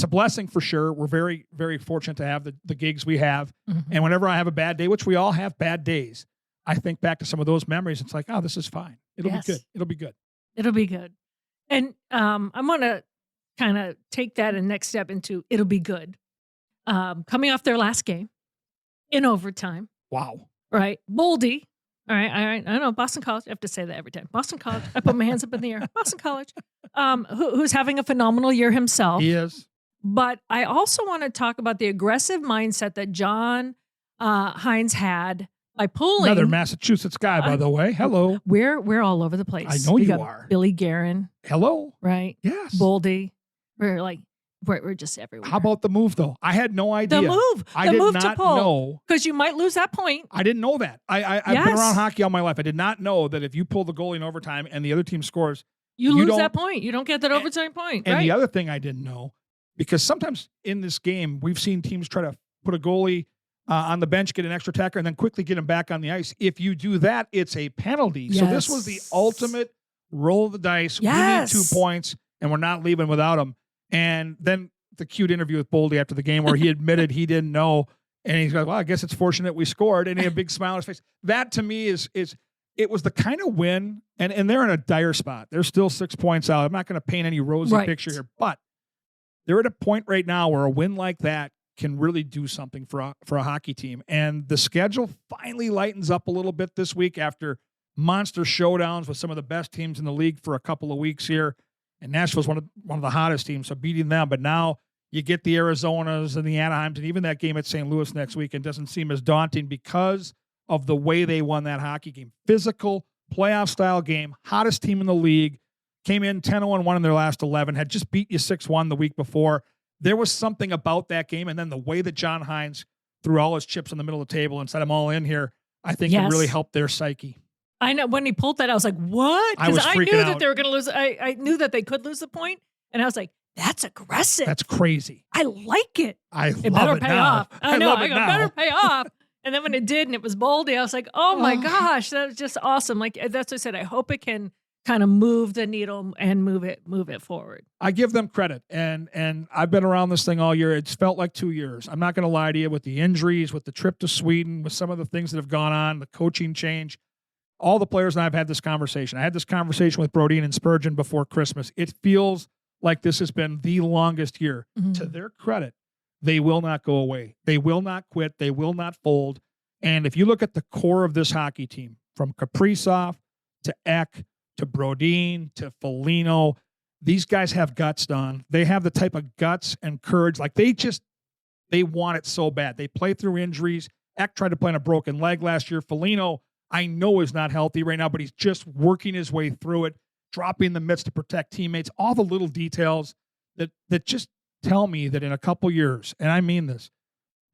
a blessing for sure. We're very, very fortunate to have the gigs we have. Mm-hmm. And whenever I have a bad day, which we all have bad days, I think back to some of those memories. It's like, oh, this is fine. It'll be good. It'll be good. It'll be good. And I'm going to kind of take that a next step into it'll be good. Coming off their last game in overtime. Wow. Right. Boldy. All right. I know Boston College. I have to say that every time. Boston College. I put my hands up in the air. Boston College. Who's having a phenomenal year himself. He is. But I also want to talk about the aggressive mindset that John Hines had by pulling. Another Massachusetts guy, by the way. Hello. We're all over the place. I know you are. Billy Guerin. Hello. Right. Yes. Boldy. We're just everywhere. How about the move, though? I had no idea. The move. I did not know. Because you might lose that point. I didn't know that. I've been around hockey all my life. I did not know that if you pull the goalie in overtime and the other team scores, you lose that point. You don't get that overtime point. And the other thing I didn't know, because sometimes in this game, we've seen teams try to put a goalie on the bench, get an extra attacker, and then quickly get him back on the ice. If you do that, it's a penalty. Yes. So this was the ultimate roll of the dice. Yes. We need 2 points, and we're not leaving without them. And then the cute interview with Boldy after the game where he admitted he didn't know. And he's like, well, I guess it's fortunate we scored. And he had a big smile on his face. That to me is it was the kind of win, and they're in a dire spot. They're still 6 points out. I'm not going to paint any rosy picture here, but they're at a point right now where a win like that can really do something for a hockey team. And the schedule finally lightens up a little bit this week after monster showdowns with some of the best teams in the league for a couple of weeks here. And Nashville's one of the hottest teams, so beating them. But now you get the Arizonas and the Anaheims, and even that game at St. Louis next weekend doesn't seem as daunting because of the way they won that hockey game. Physical, playoff-style game, hottest team in the league, came in 10-1 in their last 11, had just beat you 6-1 the week before. There was something about that game, and then the way that John Hines threw all his chips in the middle of the table and set them all in here, I think it really helped their psyche. I know when he pulled that, I was like, what? Because I knew that they were going to lose. I knew that they could lose the point, and I was like, that's aggressive. That's crazy. I like it. It better it pay now. off. I know. It better pay off. And then when it did and it was boldy, I was like, oh my gosh, that was just awesome. Like that's what I said. I hope it can kind of move the needle and move it forward. I give them credit. And I've been around this thing all year. It's felt like 2 years. I'm not going to lie to you, with the injuries, with the trip to Sweden, with some of the things that have gone on, the coaching change. All the players and I have had this conversation. I had this conversation with Brodeen and Spurgeon before Christmas. It feels like this has been the longest year. Mm-hmm. To their credit, they will not go away. They will not quit. They will not fold. And if you look at the core of this hockey team, from Kaprizov to Ek to Brodeen to Foligno, these guys have guts, Don. They have the type of guts and courage. Like they want it so bad. They play through injuries. Ek tried to play on a broken leg last year. Foligno, I know, is not healthy right now, but he's just working his way through it, dropping the mitts to protect teammates, all the little details that just tell me that in a couple years, and I mean this,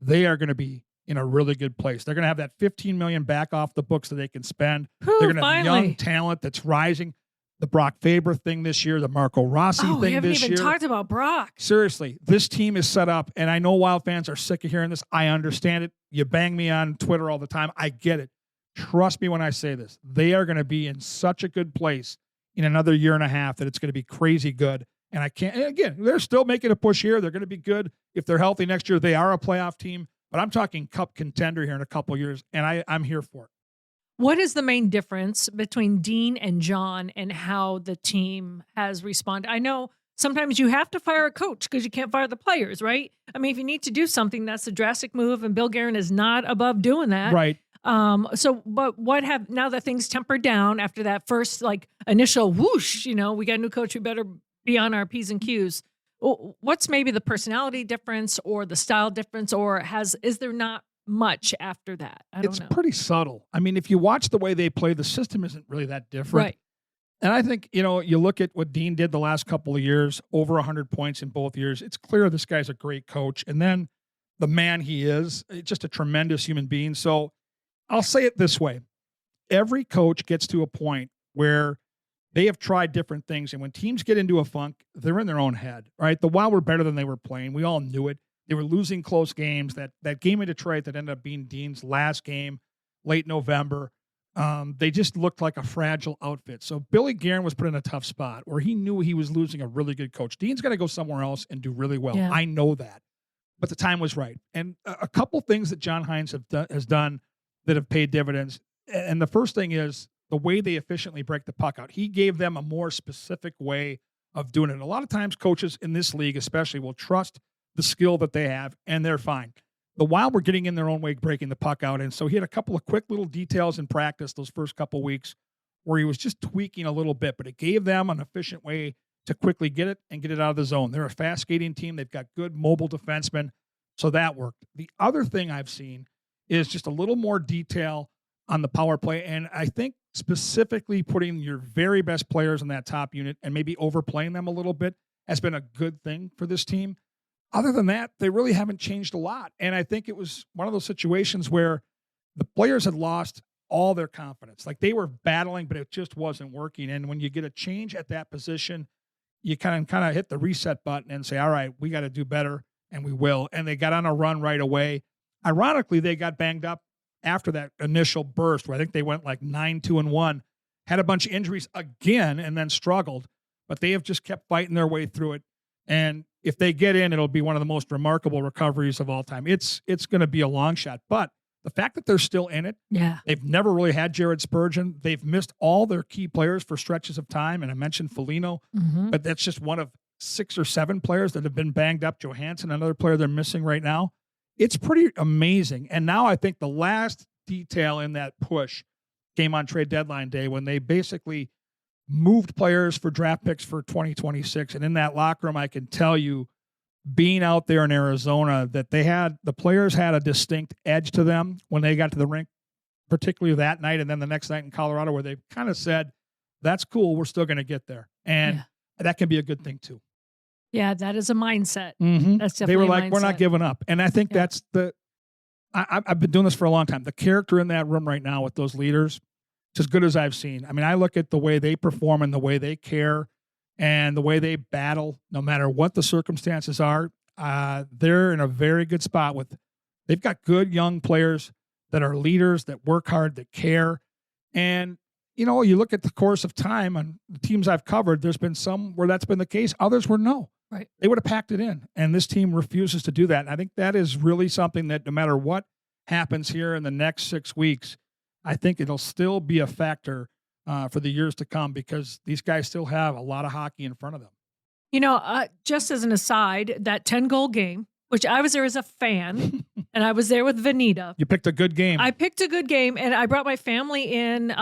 they are going to be in a really good place. They're going to have that $15 million back off the books that they can spend. They're going to have young talent that's rising. The Brock Faber thing this year, the Marco Rossi thing this year. We haven't even talked about Brock. Seriously, this team is set up, and I know Wild fans are sick of hearing this. I understand it. You bang me on Twitter all the time. I get it. Trust me when I say this. They are going to be in such a good place in another year and a half that it's going to be crazy good. And again, they're still making a push here. They're going to be good. If they're healthy next year, they are a playoff team. But I'm talking cup contender here in a couple of years, and I'm here for it. What is the main difference between Dean and John and how the team has responded? I know sometimes you have to fire a coach because you can't fire the players, right? I mean, if you need to do something, that's a drastic move, and Bill Guerin is not above doing that. Right. But now that things tempered down after that first initial whoosh, we got a new coach, we better be on our P's and Q's. What's maybe the personality difference or the style difference, or is there not much after that? I don't know. It's pretty subtle. I mean, if you watch the way they play, the system isn't really that different. Right. And I think, you look at what Dean did the last couple of years, over 100 points in both years. It's clear this guy's a great coach. And then the man he is, just a tremendous human being. So I'll say it this way. Every coach gets to a point where they have tried different things. And when teams get into a funk, they're in their own head, right? The Wild were better than they were playing. We all knew it. They were losing close games. That game in Detroit that ended up being Dean's last game, late November, they just looked like a fragile outfit. So Billy Guerin was put in a tough spot where he knew he was losing a really good coach. Dean's got to go somewhere else and do really well. Yeah. I know that. But the time was right. And a couple things that John Hines has done that have paid dividends. And the first thing is the way they efficiently break the puck out. He gave them a more specific way of doing it. A lot of times coaches in this league especially will trust the skill that they have, and they're fine. The Wild were getting in their own way, breaking the puck out. And so he had a couple of quick little details in practice those first couple of weeks where he was just tweaking a little bit, but it gave them an efficient way to quickly get it and get it out of the zone. They're a fast skating team. They've got good mobile defensemen. So that worked. The other thing I've seen is just a little more detail on the power play. And I think specifically putting your very best players in that top unit and maybe overplaying them a little bit has been a good thing for this team. Other than that, they really haven't changed a lot. And I think it was one of those situations where the players had lost all their confidence. Like they were battling, but it just wasn't working. And when you get a change at that position, you kind of hit the reset button and say, all right, we got to do better, and we will. And they got on a run right away. Ironically, they got banged up after that initial burst where I think they went like 9-2-1, had a bunch of injuries again, and then struggled. But they have just kept fighting their way through it. And if they get in, it'll be one of the most remarkable recoveries of all time. It's going to be a long shot. But the fact that they're still in it, Yeah. they've never really had Jared Spurgeon. They've missed all their key players for stretches of time. And I mentioned Foligno, but that's just one of 6 or 7 players that have been banged up. Johansson, another player they're missing right now. It's pretty amazing. And now I think the last detail in that push came on trade deadline day when they basically moved players for draft picks for 2026. And in that locker room, I can tell you, being out there in Arizona, that the players had a distinct edge to them when they got to the rink, particularly that night and then the next night in Colorado, where they kind of said, that's cool, we're still going to get there. And that can be a good thing too. Yeah, that is a mindset. Mm-hmm. That's definitely they were a like, mindset. we're not giving up. And I think that's I've been doing this for a long time. The character in that room right now with those leaders, it's as good as I've seen. I mean, I look at the way they perform and the way they care and the way they battle, no matter what the circumstances are. They're in a very good spot they've got good young players that are leaders, that work hard, that care. And, you look at the course of time on the teams I've covered, there's been some where that's been the case. Others were no. Right. They would have packed it in. And this team refuses to do that. And I think that is really something that no matter what happens here in the next 6 weeks, I think it'll still be a factor for the years to come, because these guys still have a lot of hockey in front of them. Just as an aside, that 10-goal game, which I was there as a fan, and I was there with Vanita. You picked a good game. I picked a good game, and I brought my family in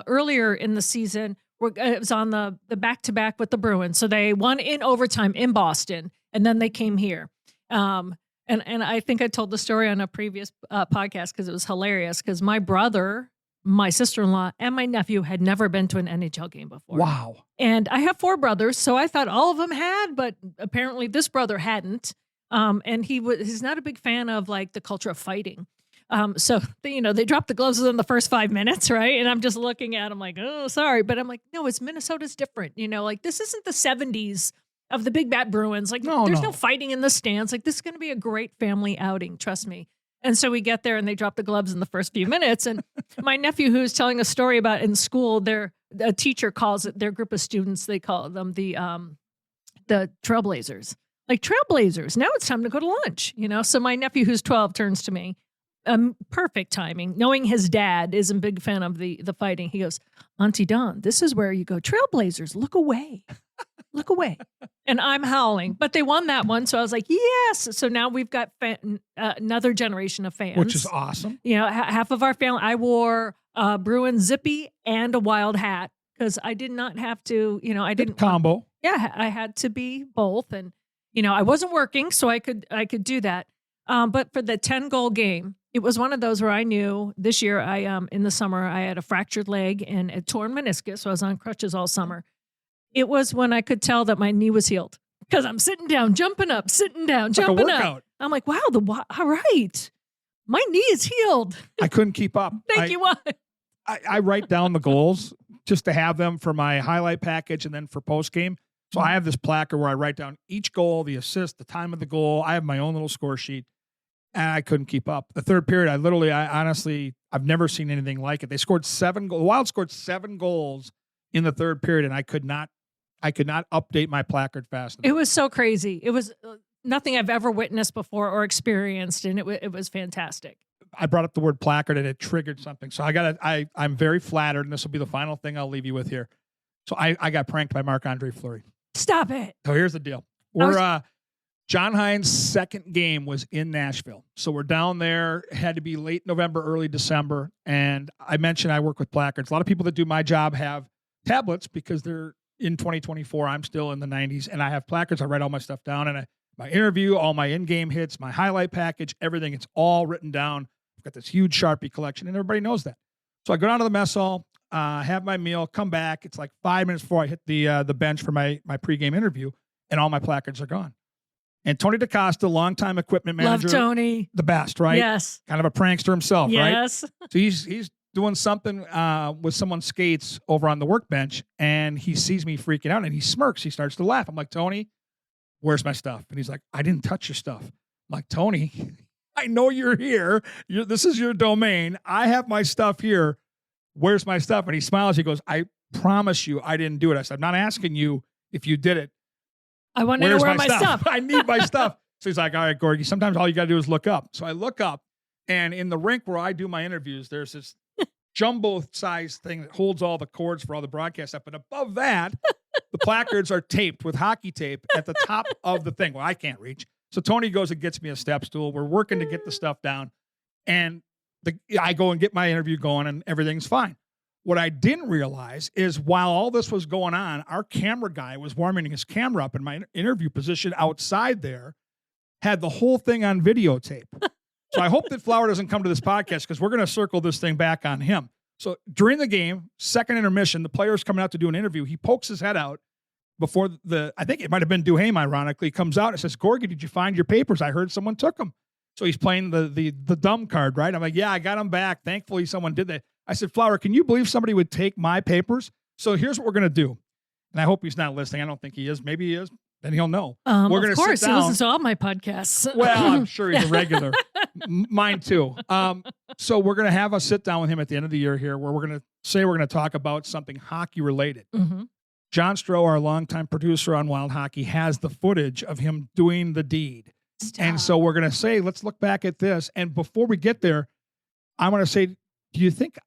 earlier in the season. It was on the back-to-back with the Bruins. So they won in overtime in Boston, and then they came here. And I think I told the story on a previous podcast because it was hilarious, because my brother, my sister-in-law, and my nephew had never been to an NHL game before. Wow. And I have 4 brothers, so I thought all of them had, but apparently this brother hadn't. And he's not a big fan of like the culture of fighting. So they dropped the gloves within the first 5 minutes, right? And I'm just looking at him like, oh, sorry. But I'm like, no, Minnesota's different. Like this isn't the 70s of the Big Bat Bruins. Like there's no fighting in the stands. Like this is going to be a great family outing. Trust me. And so we get there and they drop the gloves in the first few minutes. And my nephew, who's telling a story about in school, a teacher calls it, their group of students, they call them the Trailblazers. Like Trailblazers, now it's time to go to lunch, So my nephew, who's 12, turns to me. Perfect timing. Knowing his dad isn't a big fan of the fighting, he goes, Auntie Dawn, this is where you go. Trailblazers, look away. Look away. And I'm howling. But they won that one, so I was like, yes. So now we've got another generation of fans. Which is awesome. Half of our family, I wore a Bruin zippy and a wild hat because I did not have to, I didn't. Combo. I had to be both. And, I wasn't working, so I could do that. But for the 10-goal game, it was one of those where I knew this year, in the summer, I had a fractured leg and a torn meniscus, so I was on crutches all summer. It was when I could tell that my knee was healed because I'm sitting down, jumping up, sitting down, jumping up. I'm like, wow, all right. My knee is healed. I couldn't keep up. Thank you. I write down the goals just to have them for my highlight package and then for post game. So I have this placard where I write down each goal, the assist, the time of the goal. I have my own little score sheet, and I couldn't keep up. The third period, I've never seen anything like it. They scored 7 goals. The Wild scored 7 goals in the third period, and I could not update my placard fast enough. It was so crazy. It was nothing I've ever witnessed before or experienced, and it was fantastic. I brought up the word placard, and it triggered something. So I'm very flattered, and this will be the final thing I'll leave you with here. So I got pranked by Marc-Andre Fleury. Stop it. So here's the deal. John Hines' second game was in Nashville. So we're down there, had to be late November, early December. And I mentioned I work with placards. A lot of people that do my job have tablets because they're in 2024. I'm still in the 90s, and I have placards. I write all my stuff down, and my interview, all my in-game hits, my highlight package, everything. It's all written down. I've got this huge Sharpie collection, and everybody knows that. So I go down to the mess hall, have my meal, come back. It's like 5 minutes before I hit the bench for my pregame interview, and all my placards are gone. And Tony DaCosta, longtime equipment manager. Love Tony. The best, right? Yes. Kind of a prankster himself, right? Yes. So he's doing something with someone's skates over on the workbench, and he sees me freaking out, and he smirks. He starts to laugh. I'm like, Tony, where's my stuff? And he's like, I didn't touch your stuff. I'm like, Tony, I know you're here. This is your domain. I have my stuff here. Where's my stuff? And he smiles. He goes, I promise you I didn't do it. I said, I'm not asking you if you did it. I want to know where my stuff. I need my stuff. So he's like, all right, Gorgie, sometimes all you got to do is look up. So I look up, And in the rink where I do my interviews, there's this jumbo-sized thing that holds all the cords for all the broadcast stuff. But above that, the placards are taped with hockey tape at the top of the thing. Well, I can't reach. So Tony goes and gets me a step stool. We're working to get the stuff down. And I go and get my interview going, and everything's fine. What I didn't realize is while all this was going on, our camera guy was warming his camera up in my interview position outside there, had the whole thing on videotape. So I hope that Flower doesn't come to this podcast because we're going to circle this thing back on him. So during the game, second intermission, the player's coming out to do an interview. He pokes his head out before I think it might have been Duhaime, ironically, comes out and says, Gorg, did you find your papers? I heard someone took them. So he's playing the dumb card, right? I'm like, yeah, I got them back. Thankfully, someone did that. I said, Flower, can you believe somebody would take my papers? So here's what we're going to do. And I hope he's not listening. I don't think he is. Maybe he is. Then he'll know. We're going to sit down. Of course, he listens to all my podcasts. Well, I'm sure he's a regular. Mine too. So we're going to have a sit down with him at the end of the year here where we're going to talk about something hockey related. Mm-hmm. John Stroh, our longtime producer on Wild Hockey, has the footage of him doing the deed. Stop. And so we're going to say, let's look back at this. And before we get there, I want to say, do you think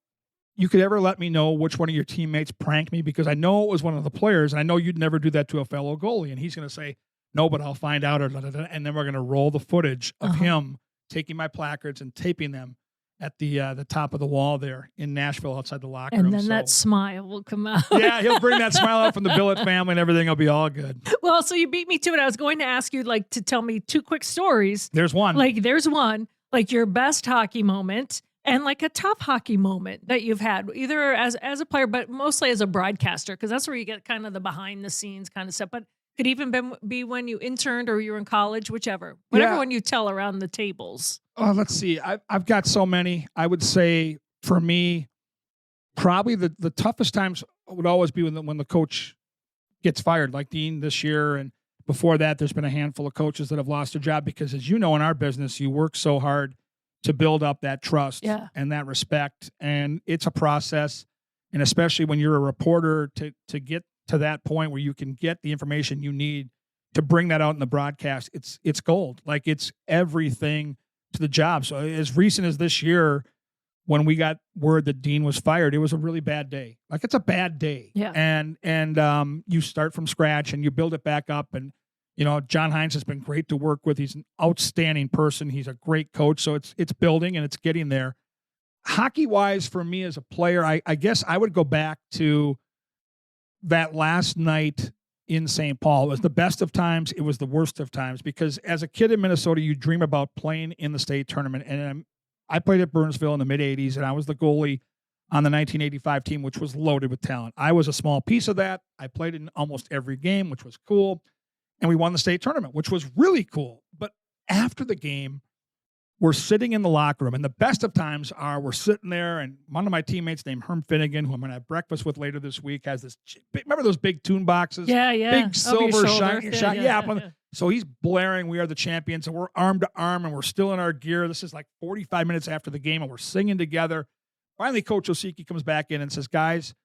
you could ever let me know which one of your teammates pranked me? Because I know it was one of the players, and I know you'd never do that to a fellow goalie. And he's going to say, no, but I'll find out. And then we're going to roll the footage of him taking my placards and taping them at the top of the wall there in Nashville outside the locker room. And then that smile will come out. Yeah, he'll bring that smile out from the Billet family and everything will be all good. Well, so you beat me to it. I was going to ask you to tell me two quick stories. There's one. There's one, your best hockey moment and a tough hockey moment that you've had, either as a player, but mostly as a broadcaster, because that's where you get kind of the behind the scenes kind of stuff. But could even be when you interned or you were in college, whatever one you tell around the tables. Oh, let's see. I've got so many. I would say for me, probably the toughest times would always be when the coach gets fired, like Dean this year. And before that, there's been a handful of coaches that have lost their job because, as you know, in our business, you work so hard to build up that trust and that respect. And it's a process. And especially when you're a reporter to get to that point where you can get the information you need to bring that out in the broadcast, it's gold. It's everything to the job. So as recent as this year, when we got word that Dean was fired, it was a really bad day. It's a bad day. Yeah. And you start from scratch and you build it back up. And, John Hines has been great to work with. He's an outstanding person. He's a great coach. So it's building and it's getting there. Hockey wise, for me as a player, I guess I would go back to that last night in St. Paul. It was the best of times. It was the worst of times because as a kid in Minnesota, you dream about playing in the state tournament. And I played at Burnsville in the mid-'80s, and I was the goalie on the 1985 team, which was loaded with talent. I was a small piece of that. I played in almost every game, which was cool. And we won the state tournament, which was really cool. But after the game, we're sitting in the locker room, and the best of times are we're sitting there, and one of my teammates named Herm Finnegan, who I'm going to have breakfast with later this week, has this. Remember those big tune boxes? Yeah. Big silver shine. Yeah. So he's blaring, "We are the champions," and we're arm to arm, and we're still in our gear. This is 45 minutes after the game, and we're singing together. Finally, Coach Osiki comes back in and says, "Guys,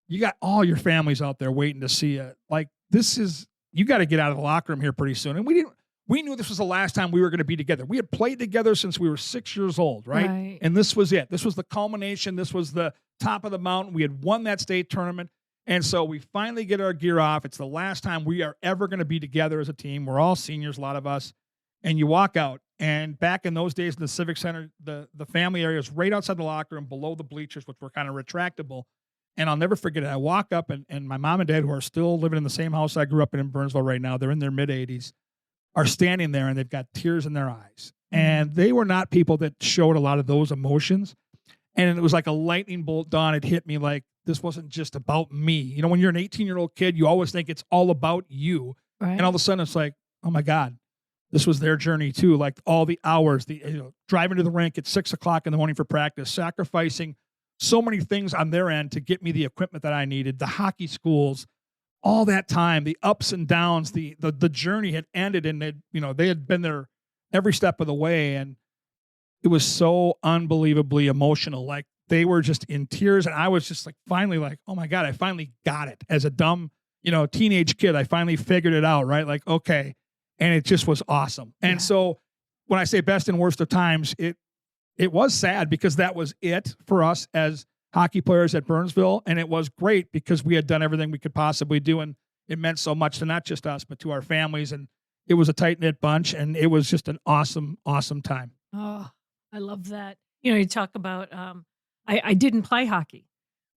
you got all your families out there waiting to see you. You got to get out of the locker room here pretty soon." And we knew this was the last time we were going to be together. We had played together since we were 6 years old, right? And this was it. This was the culmination. This was the top of the mountain. We had won that state tournament. And so we finally get our gear off. It's the last time we are ever going to be together as a team. We're all seniors, a lot of us. And you walk out. And back in those days in the Civic Center, the family area is right outside the locker room below the bleachers, which were kind of retractable. And I'll never forget it. I walk up, and my mom and dad, who are still living in the same house I grew up in Burnsville right now, they're in their mid-'80s, are standing there, and they've got tears in their eyes. And they were not people that showed a lot of those emotions. And it was like a lightning bolt dawn. It hit me this wasn't just about me. When you're an 18-year-old kid, you always think it's all about you. Right. And all of a sudden, it's oh, my God, this was their journey too. All the hours, driving to the rink at 6 o'clock in the morning for practice, sacrificing so many things on their end to get me the equipment that I needed, the hockey schools, all that time, the ups and downs, the journey had ended, and they had been there every step of the way. And it was so unbelievably emotional. They were just in tears. And I was just finally oh my God, I finally got it. As a dumb, teenage kid, I finally figured it out, right? Okay. And it just was awesome. And so when I say best and worst of times, it it was sad because that was it for us as hockey players at Burnsville. And it was great because we had done everything we could possibly do. And it meant so much to not just us, but to our families. And it was a tight-knit bunch. And it was just an awesome, awesome time. Oh, I love that. You talk about, I didn't play hockey.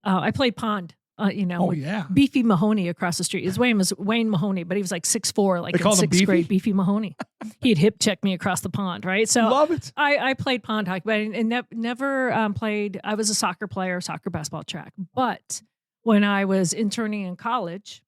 I played pond. Oh, yeah. Beefy Mahoney across the street. His name was Wayne Mahoney, but he was like 6'4", like in sixth grade. Beefy Mahoney. He'd hip check me across the pond, right? So love it. I played pond hockey, but I never played. I was a soccer player, soccer, basketball, track. But when I was interning in college,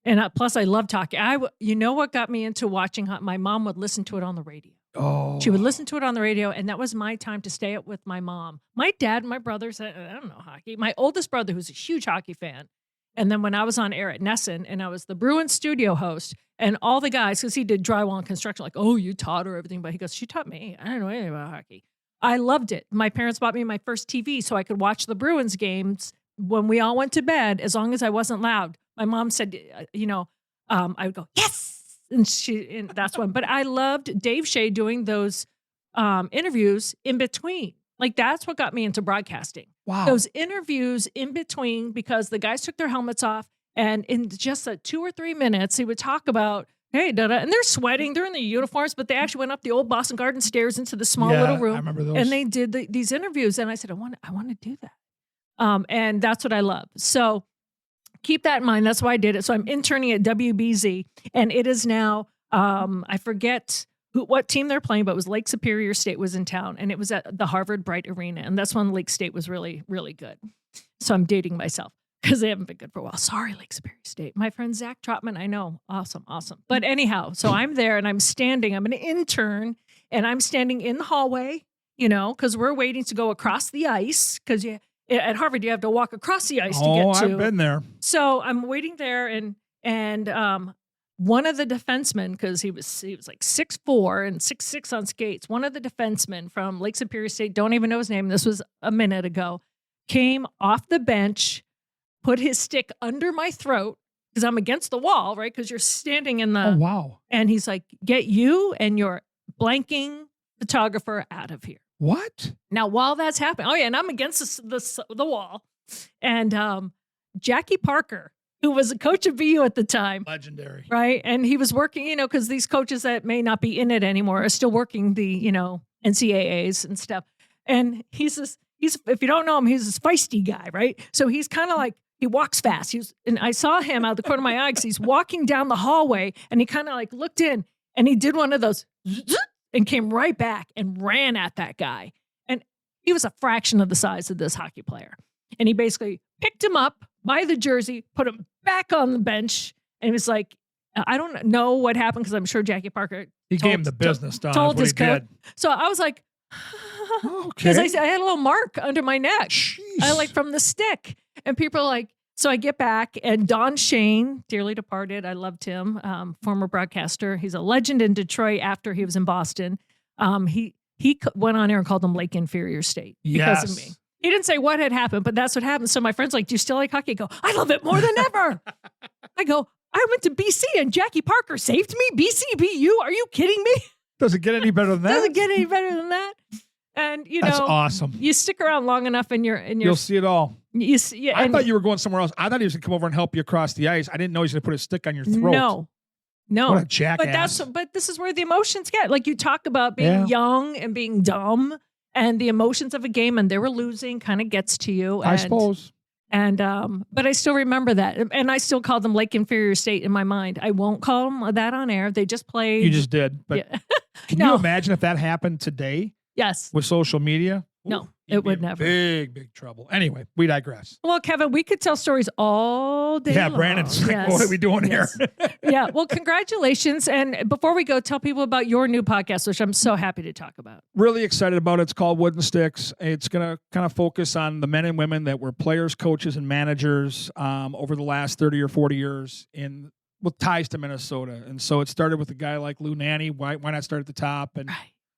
and plus I loved hockey. You know what got me into watching? My mom would listen to it on the radio. Oh, she would listen to it on the radio, and that was my time to stay up with my mom. My dad, my brothers, I don't know hockey. My oldest brother, who's a huge hockey fan, and then when I was on air at Nesson, and I was the Bruins studio host, and all the guys, because he did drywall and construction, like, oh, you taught her everything, but he goes, she taught me. I don't know anything about hockey. I loved it. My parents bought me my first TV so I could watch the Bruins games when we all went to bed, as long as I wasn't loud. My mom said, I would go, yes. And that's one. But I loved Dave Shea doing those interviews in between. Like, that's what got me into broadcasting. Wow. Those interviews in between, because the guys took their helmets off, and in just 2 or 3 minutes, he would talk about, hey, and they're sweating, they're in the uniforms, but they actually went up the old Boston Garden stairs into the small little room. I remember those. And they did these interviews. And I said, I want to do that. And that's what I love. So keep that in mind. That's why I did it. So I'm interning at WBZ, and it is now, I forget what team they're playing, but it was Lake Superior State was in town, and it was at the Harvard Bright Arena. And that's when Lake State was really, really good. So I'm dating myself because they haven't been good for a while. Sorry, Lake Superior State. My friend Zach Trotman, I know. Awesome. But anyhow, so I'm there and I'm standing. I'm an intern, and I'm standing in the hallway, because we're waiting to go across the ice, because at Harvard, you have to walk across the ice to get to. Oh, I've been there. So I'm waiting there, and one of the defensemen, because he was like 6'4" and 6'6" on skates. One of the defensemen from Lake Superior State, don't even know his name, this was a minute ago, came off the bench, put his stick under my throat, because I'm against the wall, right? Because you're standing in the. Oh, wow. And he's like, get you and your blanking photographer out of here. What? Now, while that's happening, oh yeah, and I'm against the wall, and Jackie Parker, who was a coach of BU at the time, legendary, right? And he was working, because these coaches that may not be in it anymore are still working the NCAAs and stuff. And he's if you don't know him, he's this feisty guy, right? So he's kind of like, he walks fast. And I saw him out of the corner of my eye because he's walking down the hallway, and he kind of like looked in, and he did one of those. And came right back and ran at that guy. And he was a fraction of the size of this hockey player. And he basically picked him up by the jersey, put him back on the bench, and he was like, I don't know what happened, because I'm sure Jackie Parker gave him the business, Don. Told his coach. So I was like, okay. Because I had a little mark under my neck. Jeez. I like from the stick. And people are like, so I get back, and Don Shane, dearly departed, I loved him, former broadcaster. He's a legend in Detroit after he was in Boston. He went on air and called him Lake Inferior State because of me. He didn't say what had happened, but that's what happened. So my friend's like, do you still like hockey? I go, I love it more than ever. I go, I went to BC and Jackie Parker saved me. BCBU? Are you kidding me? Does it get any better than that? Doesn't get any better than that. And that's awesome. You stick around long enough, and you'll see it all. I thought you were going somewhere else. I thought he was going to come over and help you across the ice. I didn't know he was going to put a stick on your throat. No. What a jackass. But this is where the emotions get. Like, you talk about being young and being dumb, and the emotions of a game, and they were losing, kind of gets to you. I suppose. And but I still remember that, and I still call them Lake Inferior State in my mind. I won't call them that on air. They just played. You just did. But can you imagine if that happened today? Yes. With social media? No, it would never. Big trouble. Anyway, we digress. Well, Kevin, we could tell stories all day long. Brandon's like, what are we doing here? Yeah. Well, congratulations. And before we go, tell people about your new podcast, which I'm so happy to talk about. Really excited about it. It's called Wooden Sticks. It's going to kind of focus on the men and women that were players, coaches, and managers over the last 30 or 40 years with ties to Minnesota. And so it started with a guy like Lou Nanne. Why not start at the top? And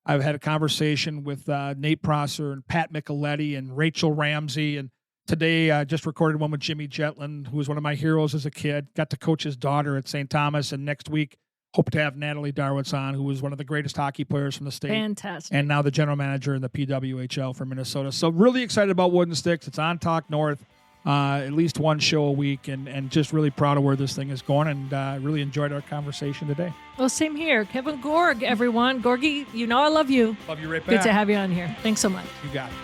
I've had a conversation with Nate Prosser and Pat Micheletti and Rachel Ramsey. And today I just recorded one with Jimmy Jetland, who was one of my heroes as a kid. Got to coach his daughter at St. Thomas. And next week, hope to have Natalie Darwitz on, who was one of the greatest hockey players from the state. Fantastic. And now the general manager in the PWHL for Minnesota. So really excited about Wooden Sticks. It's on Talk North, at least one show a week, and just really proud of where this thing is going, and really enjoyed our conversation today. Well, same here. Kevin Gorg, everyone. Gorgie, I love you. Love you right back. Good to have you on here. Thanks so much. You got it.